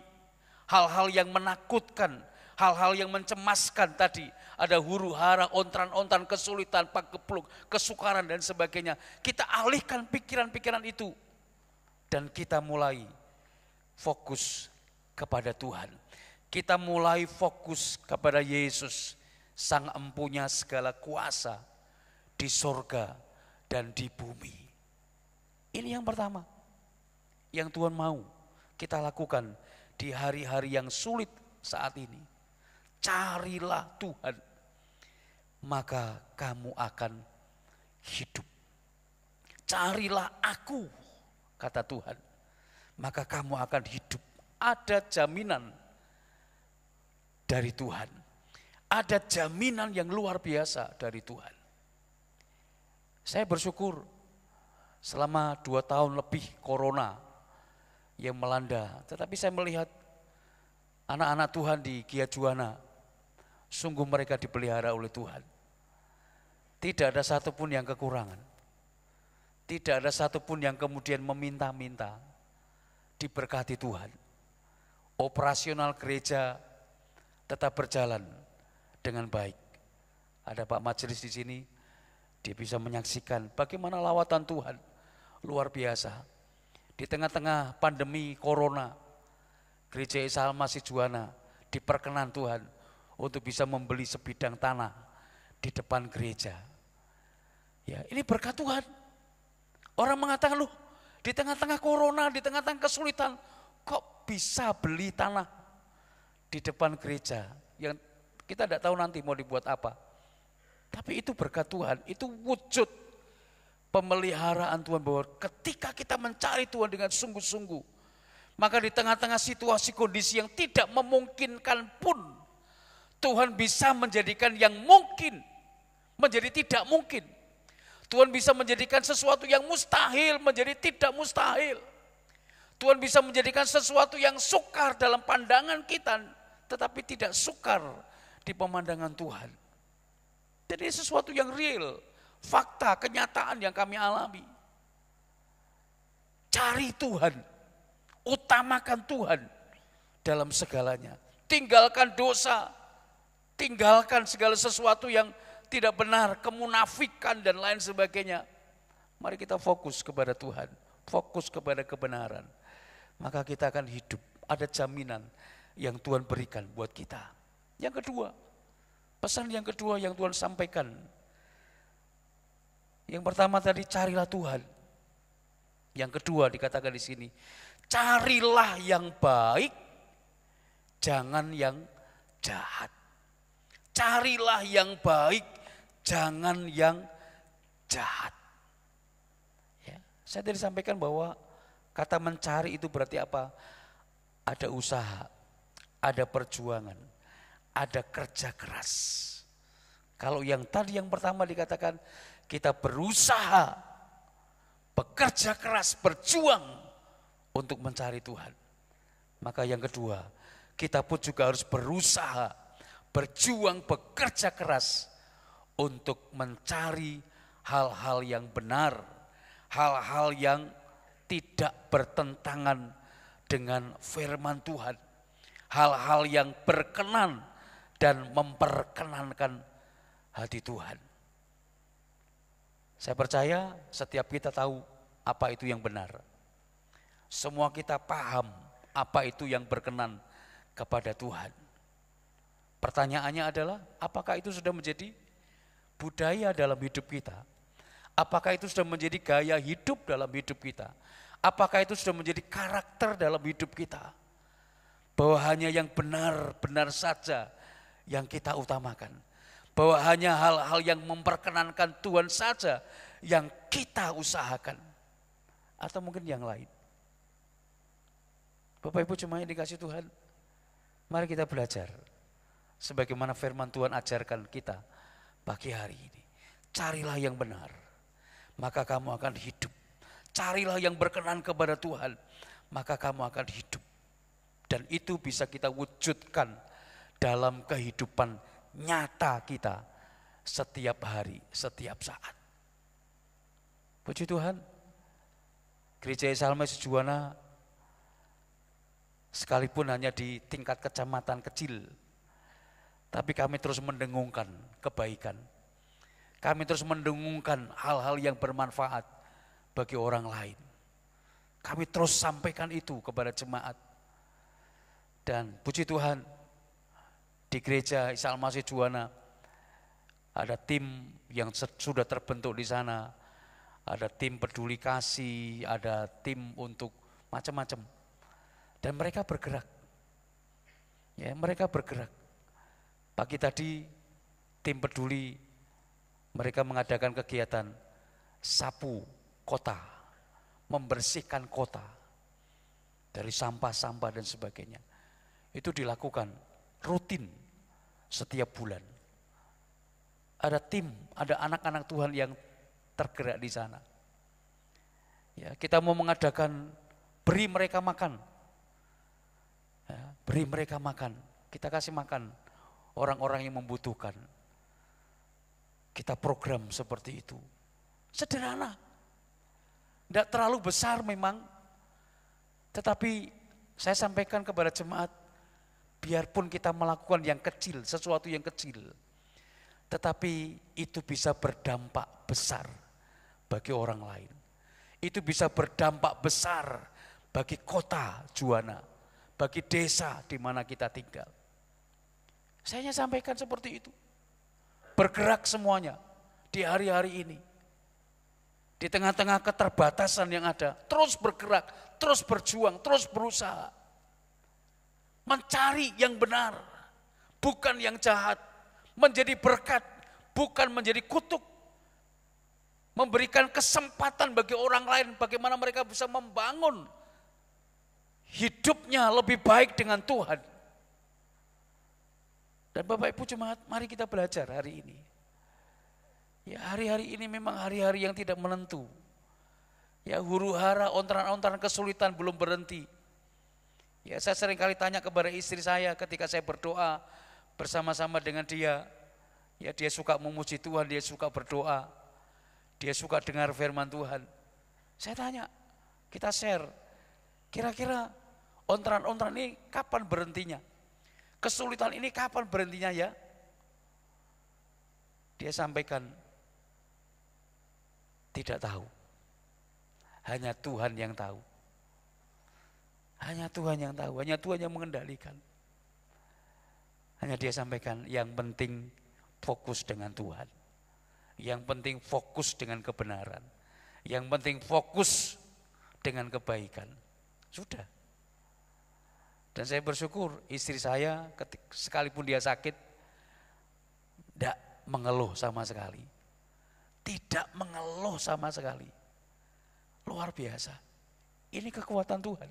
hal-hal yang menakutkan, hal-hal yang mencemaskan tadi. Ada huru-hara, ontran-ontran, kesulitan, pagebluk, kesukaran dan sebagainya. Kita alihkan pikiran-pikiran itu. Dan kita mulai fokus kepada Tuhan. Kita mulai fokus kepada Yesus, Sang Empunya segala kuasa di sorga dan di bumi. Ini yang pertama, yang Tuhan mau kita lakukan di hari-hari yang sulit saat ini. Carilah Tuhan, maka kamu akan hidup. Carilah aku, kata Tuhan, maka kamu akan hidup. Ada jaminan dari Tuhan. Ada jaminan yang luar biasa dari Tuhan. Saya bersyukur selama 2 tahun lebih corona yang melanda. Tetapi saya melihat anak-anak Tuhan di Gia Juwana, sungguh mereka dipelihara oleh Tuhan. Tidak ada satupun yang kekurangan. Tidak ada satupun yang kemudian meminta-minta. Diberkati Tuhan. Operasional gereja tetap berjalan dengan baik. Ada Pak Majelis di sini, dia bisa menyaksikan bagaimana lawatan Tuhan luar biasa. Di tengah-tengah pandemi corona, Gereja Isa Al-Masih Juwana diperkenan Tuhan untuk bisa membeli sebidang tanah di depan gereja. Ya, ini berkat Tuhan. Orang mengatakan, loh, di tengah-tengah corona, di tengah-tengah kesulitan, kok bisa beli tanah di depan gereja yang kita tidak tahu nanti mau dibuat apa. Tapi itu berkat Tuhan, itu wujud pemeliharaan Tuhan, bahwa ketika kita mencari Tuhan dengan sungguh-sungguh, maka di tengah-tengah situasi kondisi yang tidak memungkinkan pun, Tuhan bisa menjadikan yang mungkin menjadi tidak mungkin. Tuhan bisa menjadikan sesuatu yang mustahil menjadi tidak mustahil. Tuhan bisa menjadikan sesuatu yang sukar dalam pandangan kita, tetapi tidak sukar di pemandangan Tuhan. Jadi sesuatu yang real, fakta, kenyataan yang kami alami. Cari Tuhan, utamakan Tuhan dalam segalanya. Tinggalkan dosa, tinggalkan segala sesuatu yang tidak benar, kemunafikan dan lain sebagainya. Mari kita fokus kepada Tuhan, fokus kepada kebenaran. Maka kita akan hidup, ada jaminan yang Tuhan berikan buat kita. Yang kedua, pesan yang kedua yang Tuhan sampaikan. Yang pertama tadi, carilah Tuhan. Yang kedua dikatakan di sini, carilah yang baik, jangan yang jahat. Carilah yang baik, jangan yang jahat. Ya, saya tadi sampaikan bahwa kata mencari itu berarti apa? Ada usaha, ada perjuangan, ada kerja keras. Kalau yang tadi yang pertama dikatakan kita berusaha, bekerja keras, berjuang untuk mencari Tuhan. Maka yang kedua, kita pun juga harus berusaha, berjuang, bekerja keras untuk mencari hal-hal yang benar, hal-hal yang tidak bertentangan dengan firman Tuhan, hal-hal yang berkenan dan memperkenankan hati Tuhan. Saya percaya setiap kita tahu apa itu yang benar. Semua kita paham apa itu yang berkenan kepada Tuhan. Pertanyaannya adalah, apakah itu sudah menjadi budaya dalam hidup kita? Apakah itu sudah menjadi gaya hidup dalam hidup kita? Apakah itu sudah menjadi karakter dalam hidup kita? Bahwa hanya yang benar-benar saja yang kita utamakan. Bahwa hanya hal-hal yang memperkenankan Tuhan saja yang kita usahakan. Atau mungkin yang lain. Bapak Ibu cuma yang dikasih Tuhan, mari kita belajar. Sebagaimana firman Tuhan ajarkan kita pagi hari ini. Carilah yang benar, maka kamu akan hidup. Carilah yang berkenan kepada Tuhan, maka kamu akan hidup. Dan itu bisa kita wujudkan dalam kehidupan nyata kita setiap hari, setiap saat. Puji Tuhan, Gereja Salmes Juwana sekalipun hanya di tingkat kecamatan kecil, tapi kami terus mendengungkan kebaikan. Kami terus mendengungkan hal-hal yang bermanfaat bagi orang lain. Kami terus sampaikan itu kepada jemaat. Dan puji Tuhan, di Gereja Isa Al-Masih Juwana ada tim yang sudah terbentuk di sana. Ada tim peduli kasih, ada tim untuk macam-macam. Dan mereka bergerak. Ya, mereka bergerak. Pagi tadi tim peduli mereka mengadakan kegiatan sapu kota, membersihkan kota dari sampah-sampah dan sebagainya. Itu dilakukan rutin setiap bulan. Ada tim, ada anak-anak Tuhan yang tergerak di sana. Ya, kita mau mengadakan beri mereka makan. Ya, beri mereka makan. Kita kasih makan orang-orang yang membutuhkan. Kita program seperti itu. Sederhana. Tidak terlalu besar memang. Tetapi saya sampaikan kepada jemaat, biarpun kita melakukan yang kecil, sesuatu yang kecil, tetapi itu bisa berdampak besar bagi orang lain. Itu bisa berdampak besar bagi kota Juwana, bagi desa di mana kita tinggal. Saya hanya sampaikan seperti itu. Bergerak semuanya di hari-hari ini. Di tengah-tengah keterbatasan yang ada, terus bergerak, terus berjuang, terus berusaha. Mencari yang benar, bukan yang jahat. Menjadi berkat, bukan menjadi kutuk. Memberikan kesempatan bagi orang lain, bagaimana mereka bisa membangun hidupnya lebih baik dengan Tuhan. Dan Bapak Ibu Jemaat, mari kita belajar hari ini. Ya, hari-hari ini memang hari-hari yang tidak menentu. Ya, huru-hara, ontaran-ontaran kesulitan belum berhenti. Ya, saya sering kali tanya kepada istri saya ketika saya berdoa bersama-sama dengan dia. Ya, dia suka memuji Tuhan, dia suka berdoa. Dia suka dengar firman Tuhan. Saya tanya, kita share, kira-kira ontaran-ontaran ini kapan berhentinya? Kesulitan ini kapan berhentinya ya? Dia sampaikan, tidak tahu. Hanya Tuhan yang tahu. Hanya Tuhan yang tahu, hanya Tuhan yang mengendalikan. Hanya dia sampaikan, yang penting fokus dengan Tuhan. Yang penting fokus dengan kebenaran. Yang penting fokus dengan kebaikan. Sudah. Dan saya bersyukur istri saya sekalipun dia sakit, tidak mengeluh sama sekali. Tidak mengeluh sama sekali. Luar biasa. Ini kekuatan Tuhan.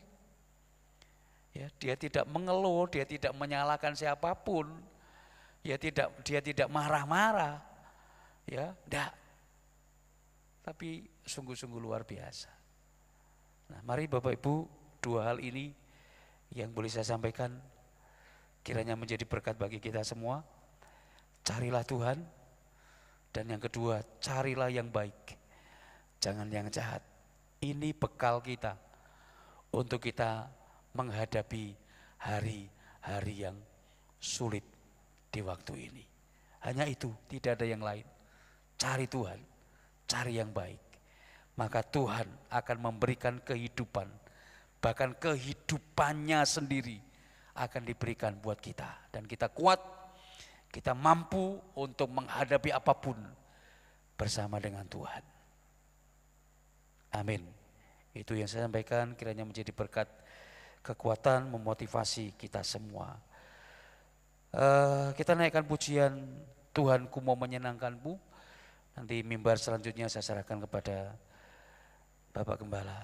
Ya, dia tidak mengeluh, dia tidak menyalahkan siapapun. Ya, dia tidak marah-marah. Ya, enggak. Tapi sungguh-sungguh luar biasa. Nah, mari Bapak Ibu, dua hal ini yang boleh saya sampaikan kiranya menjadi berkat bagi kita semua. Carilah Tuhan, dan yang kedua, carilah yang baik, jangan yang jahat. Ini bekal kita untuk kita menghadapi hari-hari yang sulit di waktu ini. Hanya itu, tidak ada yang lain. Cari Tuhan, cari yang baik. Maka Tuhan akan memberikan kehidupan, bahkan kehidupannya sendiri akan diberikan buat kita. Dan kita kuat, kita mampu untuk menghadapi apapun bersama dengan Tuhan. Amin. Itu yang saya sampaikan, kiranya menjadi berkat, kekuatan, memotivasi kita semua. Kita naikkan pujian Tuhanku mau menyenangkanmu. Nanti mimbar selanjutnya saya serahkan kepada Bapak Gembala.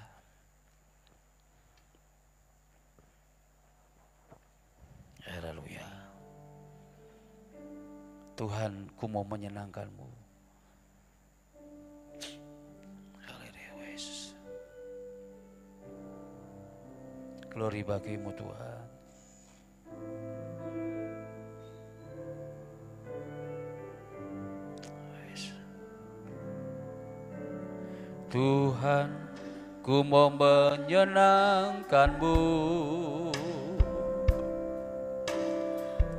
Haleluya. Tuhanku mau menyenangkanmu. Haleluya Yesus. Glory bagimu Tuhan. Tuhan, ku mau menyenangkanmu.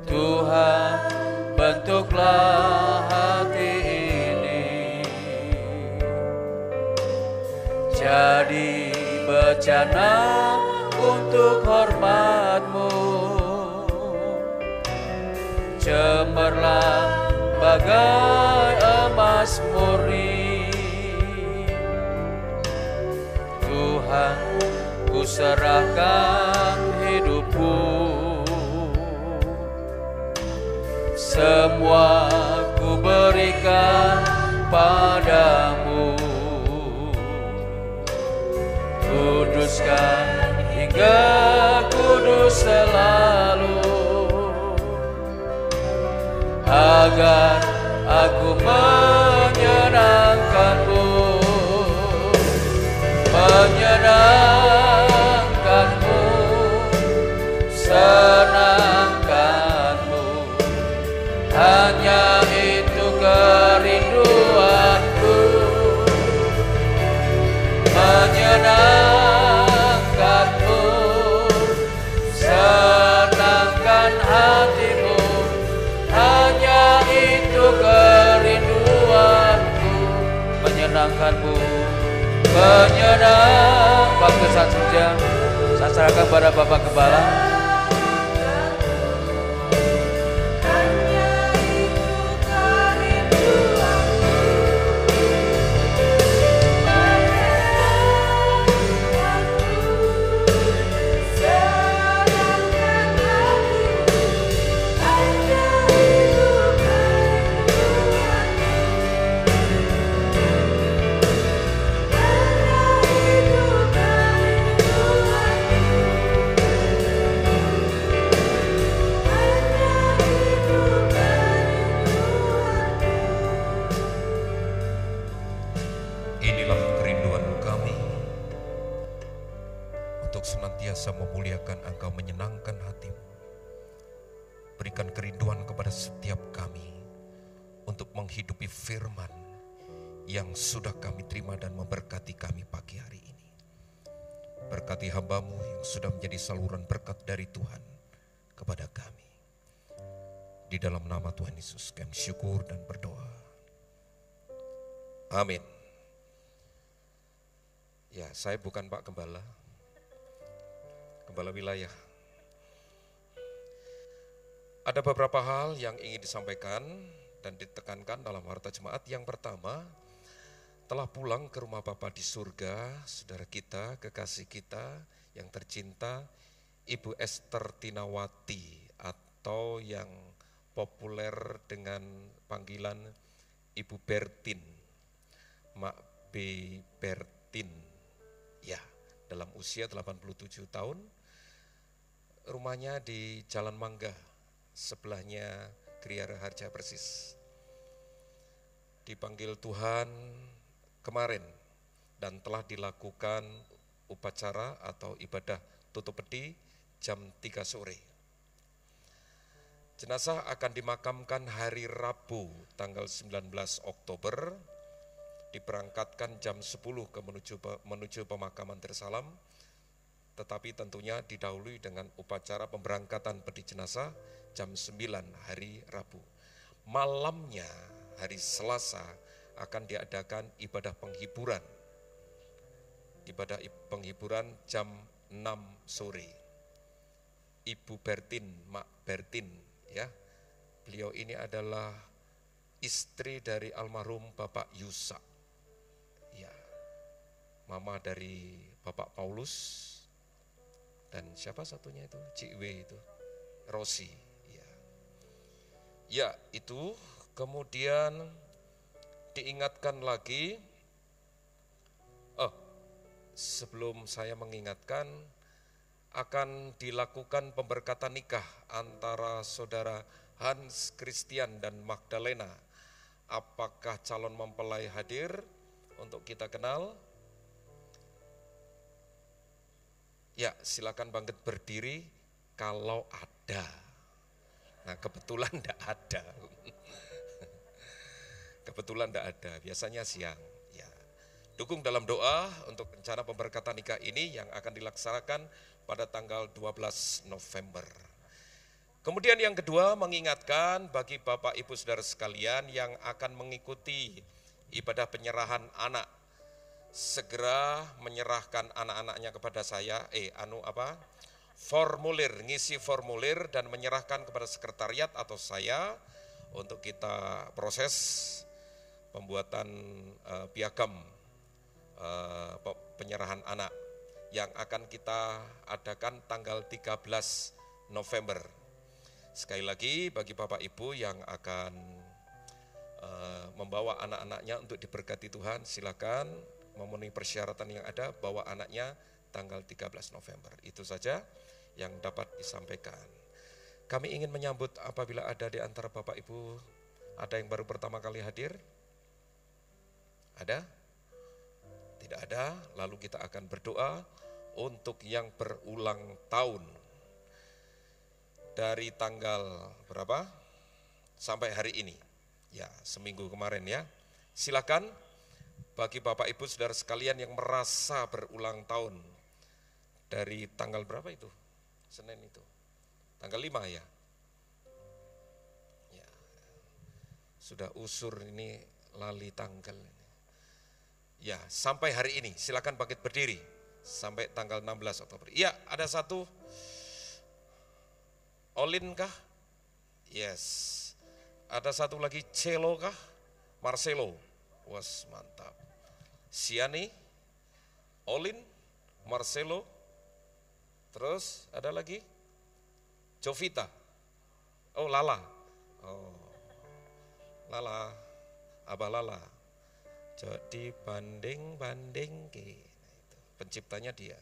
Tuhan, bentuklah hati ini jadi bejana untuk hormat-Mu. Cemerlang bagai emas murni. Tuhan, ku serahkan hidupku, semua ku berikan padamu. Kuduskan hingga kudus selalu, agar aku menyenangkanmu. Menyenangkanmu, senangkanmu, hanya itu kerinduanku. Menyenangkanmu, senangkan hatimu, hanya itu kerinduanku. Menyenangkanmu, menyenang. Waktu saat saja saya serahkan pada Bapak Gembala. Memuliakan Engkau, menyenangkan hatimu. Berikan kerinduan kepada setiap kami untuk menghidupi firman yang sudah kami terima dan memberkati kami pagi hari ini. Berkati hamba-Mu yang sudah menjadi saluran berkat dari Tuhan kepada kami. Di dalam nama Tuhan Yesus kami syukur dan berdoa. Amin. Ya, saya bukan Pak Gembala, Gembala wilayah. Ada beberapa hal yang ingin disampaikan dan ditekankan dalam harta jemaat. Yang pertama, telah pulang ke rumah Bapa di surga, saudara kita, kekasih kita yang tercinta, Ibu Esther Tinawati, atau yang populer dengan panggilan Ibu Bertin, Mak B. Bertin, ya, dalam usia 87 tahun, rumahnya di Jalan Mangga, sebelahnya Griara Harja persis. Dipanggil Tuhan kemarin dan telah dilakukan upacara atau ibadah tutup peti jam 3 sore. Jenazah akan dimakamkan hari Rabu tanggal 19 Oktober, diberangkatkan jam 10 menuju pemakaman Darussalam, tetapi tentunya didahului dengan upacara pemberangkatan peti jenazah jam 9 hari Rabu. Malamnya hari Selasa akan diadakan ibadah penghiburan. Ibadah penghiburan jam 6 sore. Ibu Bertin, Mak Bertin, ya. Beliau ini adalah istri dari almarhum Bapak Yusa. Ya. Mama dari Bapak Paulus dan siapa satunya itu? Cikwe itu. Rosi, ya. Ya, itu kemudian diingatkan lagi. Sebelum saya mengingatkan, akan dilakukan pemberkatan nikah antara saudara Hans Christian dan Magdalena. Apakah calon mempelai hadir untuk kita kenal? Ya, silakan bangkit berdiri kalau ada. Nah, kebetulan tidak ada. Kebetulan tidak ada, biasanya siang. Ya. Dukung dalam doa untuk rencana pemberkatan nikah ini yang akan dilaksanakan pada tanggal 12 November. Kemudian yang kedua, mengingatkan bagi Bapak Ibu Saudara sekalian yang akan mengikuti ibadah penyerahan anak, segera menyerahkan anak-anaknya kepada saya, ngisi formulir dan menyerahkan kepada sekretariat atau saya untuk kita proses pembuatan piagam penyerahan anak yang akan kita adakan tanggal 13 November. Sekali lagi bagi Bapak Ibu yang akan membawa anak-anaknya untuk diberkati Tuhan, silakan memenuhi persyaratan yang ada, bawa anaknya tanggal 13 November. Itu saja yang dapat disampaikan. Kami ingin menyambut apabila ada di antara Bapak Ibu, ada yang baru pertama kali hadir? Ada? Tidak ada, lalu kita akan berdoa untuk yang berulang tahun. Dari tanggal berapa? Sampai hari ini. Ya, seminggu kemarin ya. Silakan bagi Bapak Ibu Saudara sekalian yang merasa berulang tahun. Dari tanggal berapa itu? Senin itu. Tanggal 5 ya. Ya. Sudah usur ini lali tanggal ini. Ya, sampai hari ini silakan bangkit berdiri sampai tanggal 16 Oktober. Ya, ada satu. Olin kah? Yes. Ada satu lagi, Celo kah? Marcelo. Was, mantap. Siani, Olin, Marcelo. Terus ada lagi? Jovita. Oh, Lala. Oh. Lala. Abah Lala. Jadi banding ke. Penciptanya dia.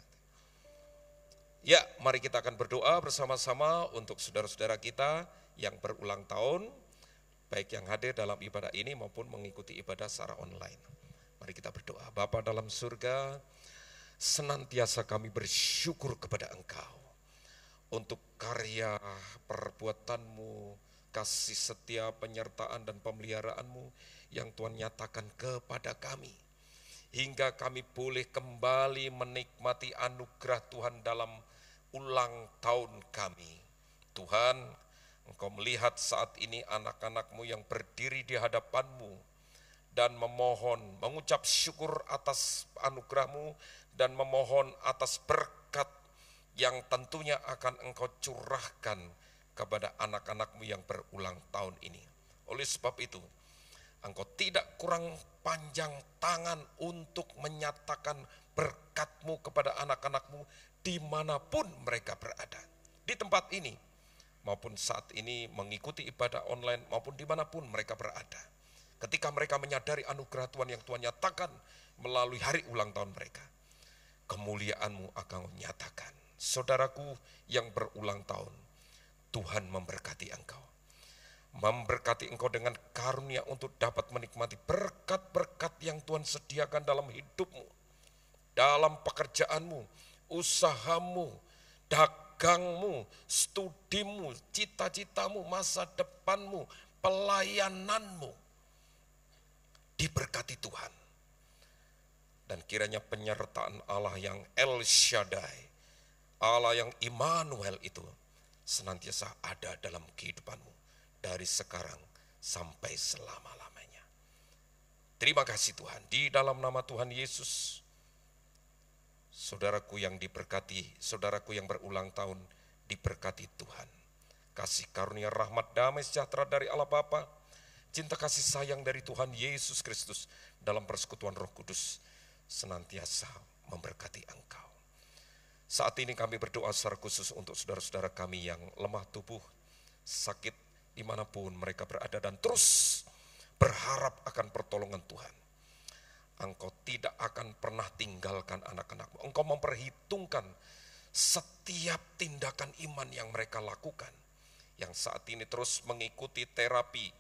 Ya, mari kita akan berdoa bersama-sama untuk saudara-saudara kita yang berulang tahun, baik yang hadir dalam ibadah ini maupun mengikuti ibadah secara online. Mari kita berdoa. Bapa dalam surga, senantiasa kami bersyukur kepada Engkau untuk karya perbuatan-Mu, kasih setia, penyertaan dan pemeliharaanmu yang Tuhan nyatakan kepada kami. Hingga kami boleh kembali menikmati anugerah Tuhan dalam ulang tahun kami. Tuhan, Engkau melihat saat ini anak-anak-Mu yang berdiri di hadapan-Mu dan memohon, mengucap syukur atas anugerah-Mu dan memohon atas berkat yang tentunya akan Engkau curahkan kepada anak-anak-Mu yang berulang tahun ini. Oleh sebab itu, Engkau tidak kurang panjang tangan untuk menyatakan berkat-Mu kepada anak-anak-Mu dimanapun mereka berada. Di tempat ini, maupun saat ini mengikuti ibadah online, maupun dimanapun mereka berada. Ketika mereka menyadari anugerah Tuhan yang Tuhan nyatakan melalui hari ulang tahun mereka, kemuliaan-Mu akan menyatakan. Saudaraku yang berulang tahun, Tuhan memberkati engkau. Memberkati engkau dengan karunia untuk dapat menikmati berkat-berkat yang Tuhan sediakan dalam hidupmu, dalam pekerjaanmu, usahamu, dagangmu, studimu, cita-citamu, masa depanmu, pelayananmu. Diberkati Tuhan. Dan kiranya penyertaan Allah yang El Shaddai, Allah yang Immanuel itu senantiasa ada dalam kehidupanmu dari sekarang sampai selama-lamanya. Terima kasih Tuhan, di dalam nama Tuhan Yesus, saudaraku yang diberkati, saudaraku yang berulang tahun diberkati Tuhan. Kasih karunia rahmat damai sejahtera dari Allah Bapa, cinta kasih sayang dari Tuhan Yesus Kristus dalam persekutuan Roh Kudus senantiasa memberkati engkau. Saat ini kami berdoa secara khusus untuk saudara-saudara kami yang lemah tubuh, sakit, dimanapun mereka berada dan terus berharap akan pertolongan Tuhan. Engkau tidak akan pernah tinggalkan anak-anak-Mu. Engkau memperhitungkan setiap tindakan iman yang mereka lakukan. Yang saat ini terus mengikuti terapi,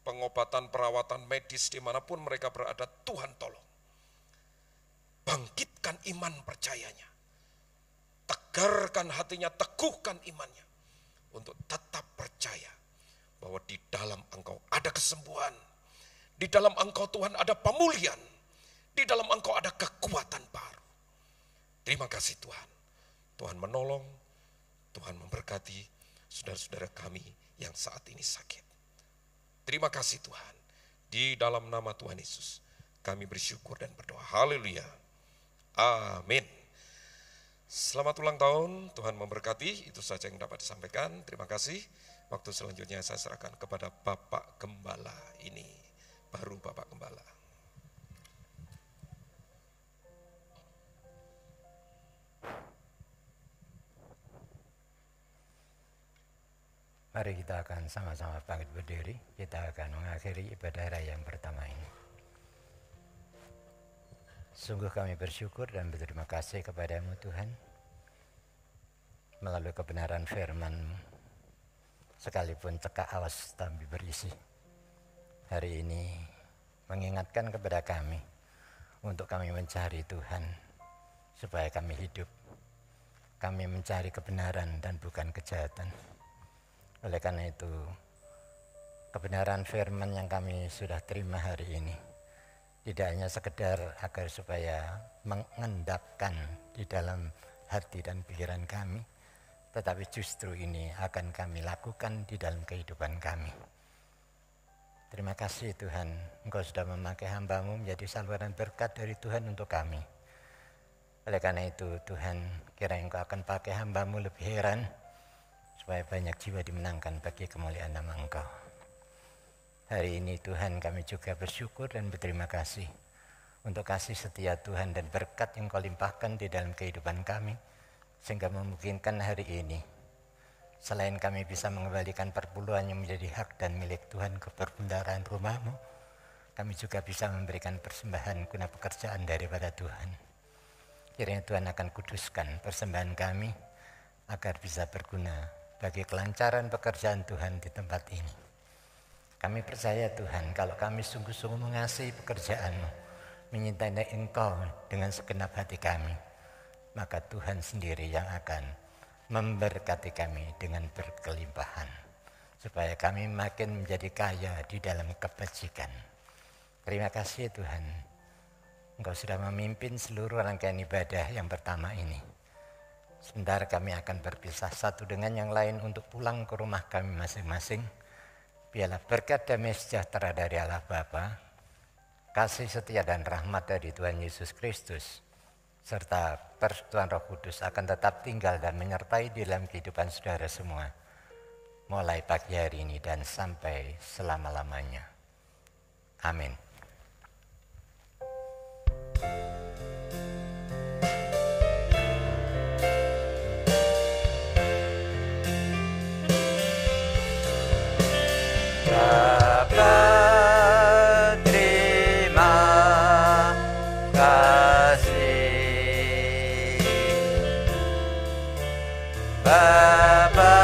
pengobatan, perawatan medis dimanapun mereka berada. Tuhan tolong. Bangkitkan iman percayanya. Tegarkan hatinya, teguhkan imannya. Untuk tetap percaya bahwa di dalam Engkau ada kesembuhan. Di dalam Engkau Tuhan ada pemulihan. Di dalam Engkau ada kekuatan baru. Terima kasih Tuhan. Tuhan menolong, Tuhan memberkati saudara-saudara kami yang saat ini sakit. Terima kasih Tuhan. Di dalam nama Tuhan Yesus kami bersyukur dan berdoa. Haleluya. Amin. Selamat ulang tahun, Tuhan memberkati. Itu saja yang dapat disampaikan. Terima kasih. Waktu selanjutnya saya serahkan kepada Bapak Gembala ini. Baru Bapak Gembala. Mari kita akan sama-sama bangkit berdiri. Kita akan mengakhiri ibadah raya yang pertama ini. Sungguh kami bersyukur dan berterima kasih kepada-Mu Tuhan. Melalui kebenaran firman-Mu, sekalipun cekak awas tapi berisi. Hari ini mengingatkan kepada kami untuk kami mencari Tuhan supaya kami hidup. Kami mencari kebenaran dan bukan kejahatan. Oleh karena itu, kebenaran firman yang kami sudah terima hari ini tidak hanya sekedar agar supaya mengendapkan di dalam hati dan pikiran kami, tetapi justru ini akan kami lakukan di dalam kehidupan kami. Terima kasih Tuhan, Engkau sudah memakai hamba-Mu menjadi saluran berkat dari Tuhan untuk kami. Oleh karena itu Tuhan, kiranya Engkau akan pakai hamba-Mu lebih heran, supaya banyak jiwa dimenangkan bagi kemuliaan nama Engkau. Hari ini Tuhan kami juga bersyukur dan berterima kasih untuk kasih setia Tuhan dan berkat yang Kau limpahkan di dalam kehidupan kami, sehingga memungkinkan hari ini selain kami bisa mengembalikan perpuluhan yang menjadi hak dan milik Tuhan ke perbendaharaan rumah-Mu, kami juga bisa memberikan persembahan guna pekerjaan daripada Tuhan. Kiranya Tuhan akan kuduskan persembahan kami agar bisa berguna bagi kelancaran pekerjaan Tuhan di tempat ini. Kami percaya Tuhan, kalau kami sungguh-sungguh mengasihi pekerjaan-Mu, menyintai Engkau dengan segenap hati kami, maka Tuhan sendiri yang akan memberkati kami dengan berkelimpahan, supaya kami makin menjadi kaya di dalam kebajikan. Terima kasih Tuhan, Engkau sudah memimpin seluruh rangkaian ibadah yang pertama ini. Sebentar kami akan berpisah satu dengan yang lain untuk pulang ke rumah kami masing-masing. Biarlah berkat damai sejahtera dari Allah Bapa, kasih setia dan rahmat dari Tuhan Yesus Kristus, serta persekutuan Roh Kudus akan tetap tinggal dan menyertai di dalam kehidupan saudara semua, mulai pagi hari ini dan sampai selama-lamanya. Amin. Bapa, terima kasih. Bapa,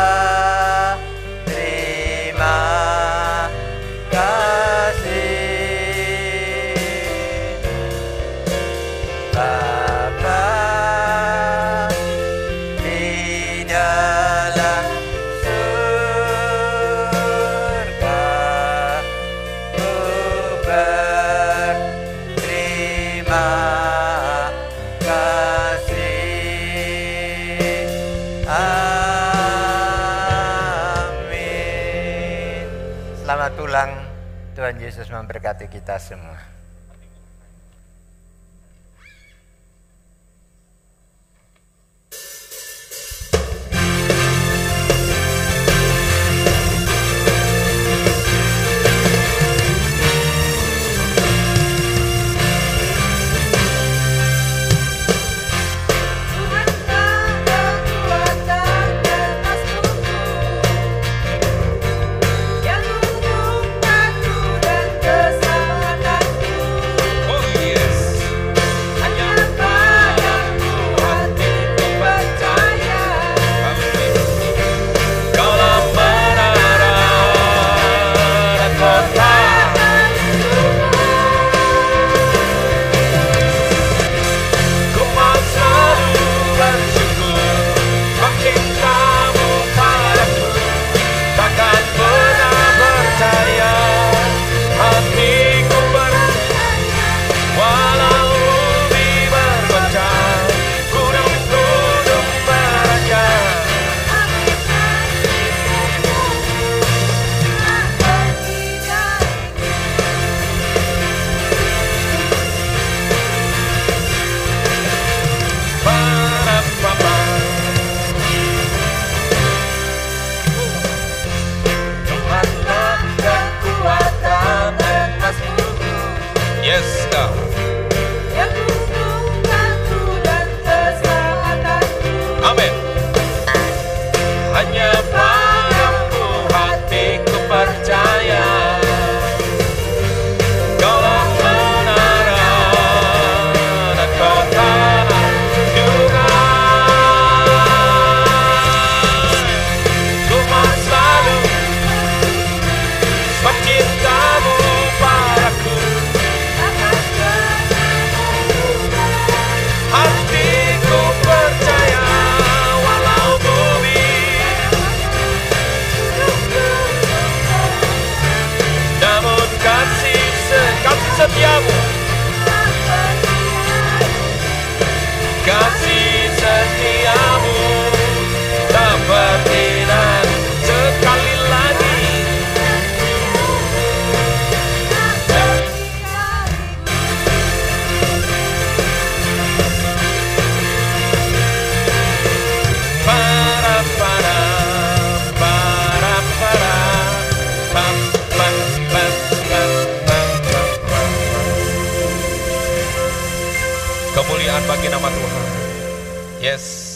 terima kasih. Bapa, di dalam selamat pulang. Tuhan Yesus memberkati kita semua. Tuhan tak kekuatan dan mas tubuh. setiamu, kasih setiamu tak berhenti. Sekali lagi, kemuliaan bagi nama Tuhan. Yes.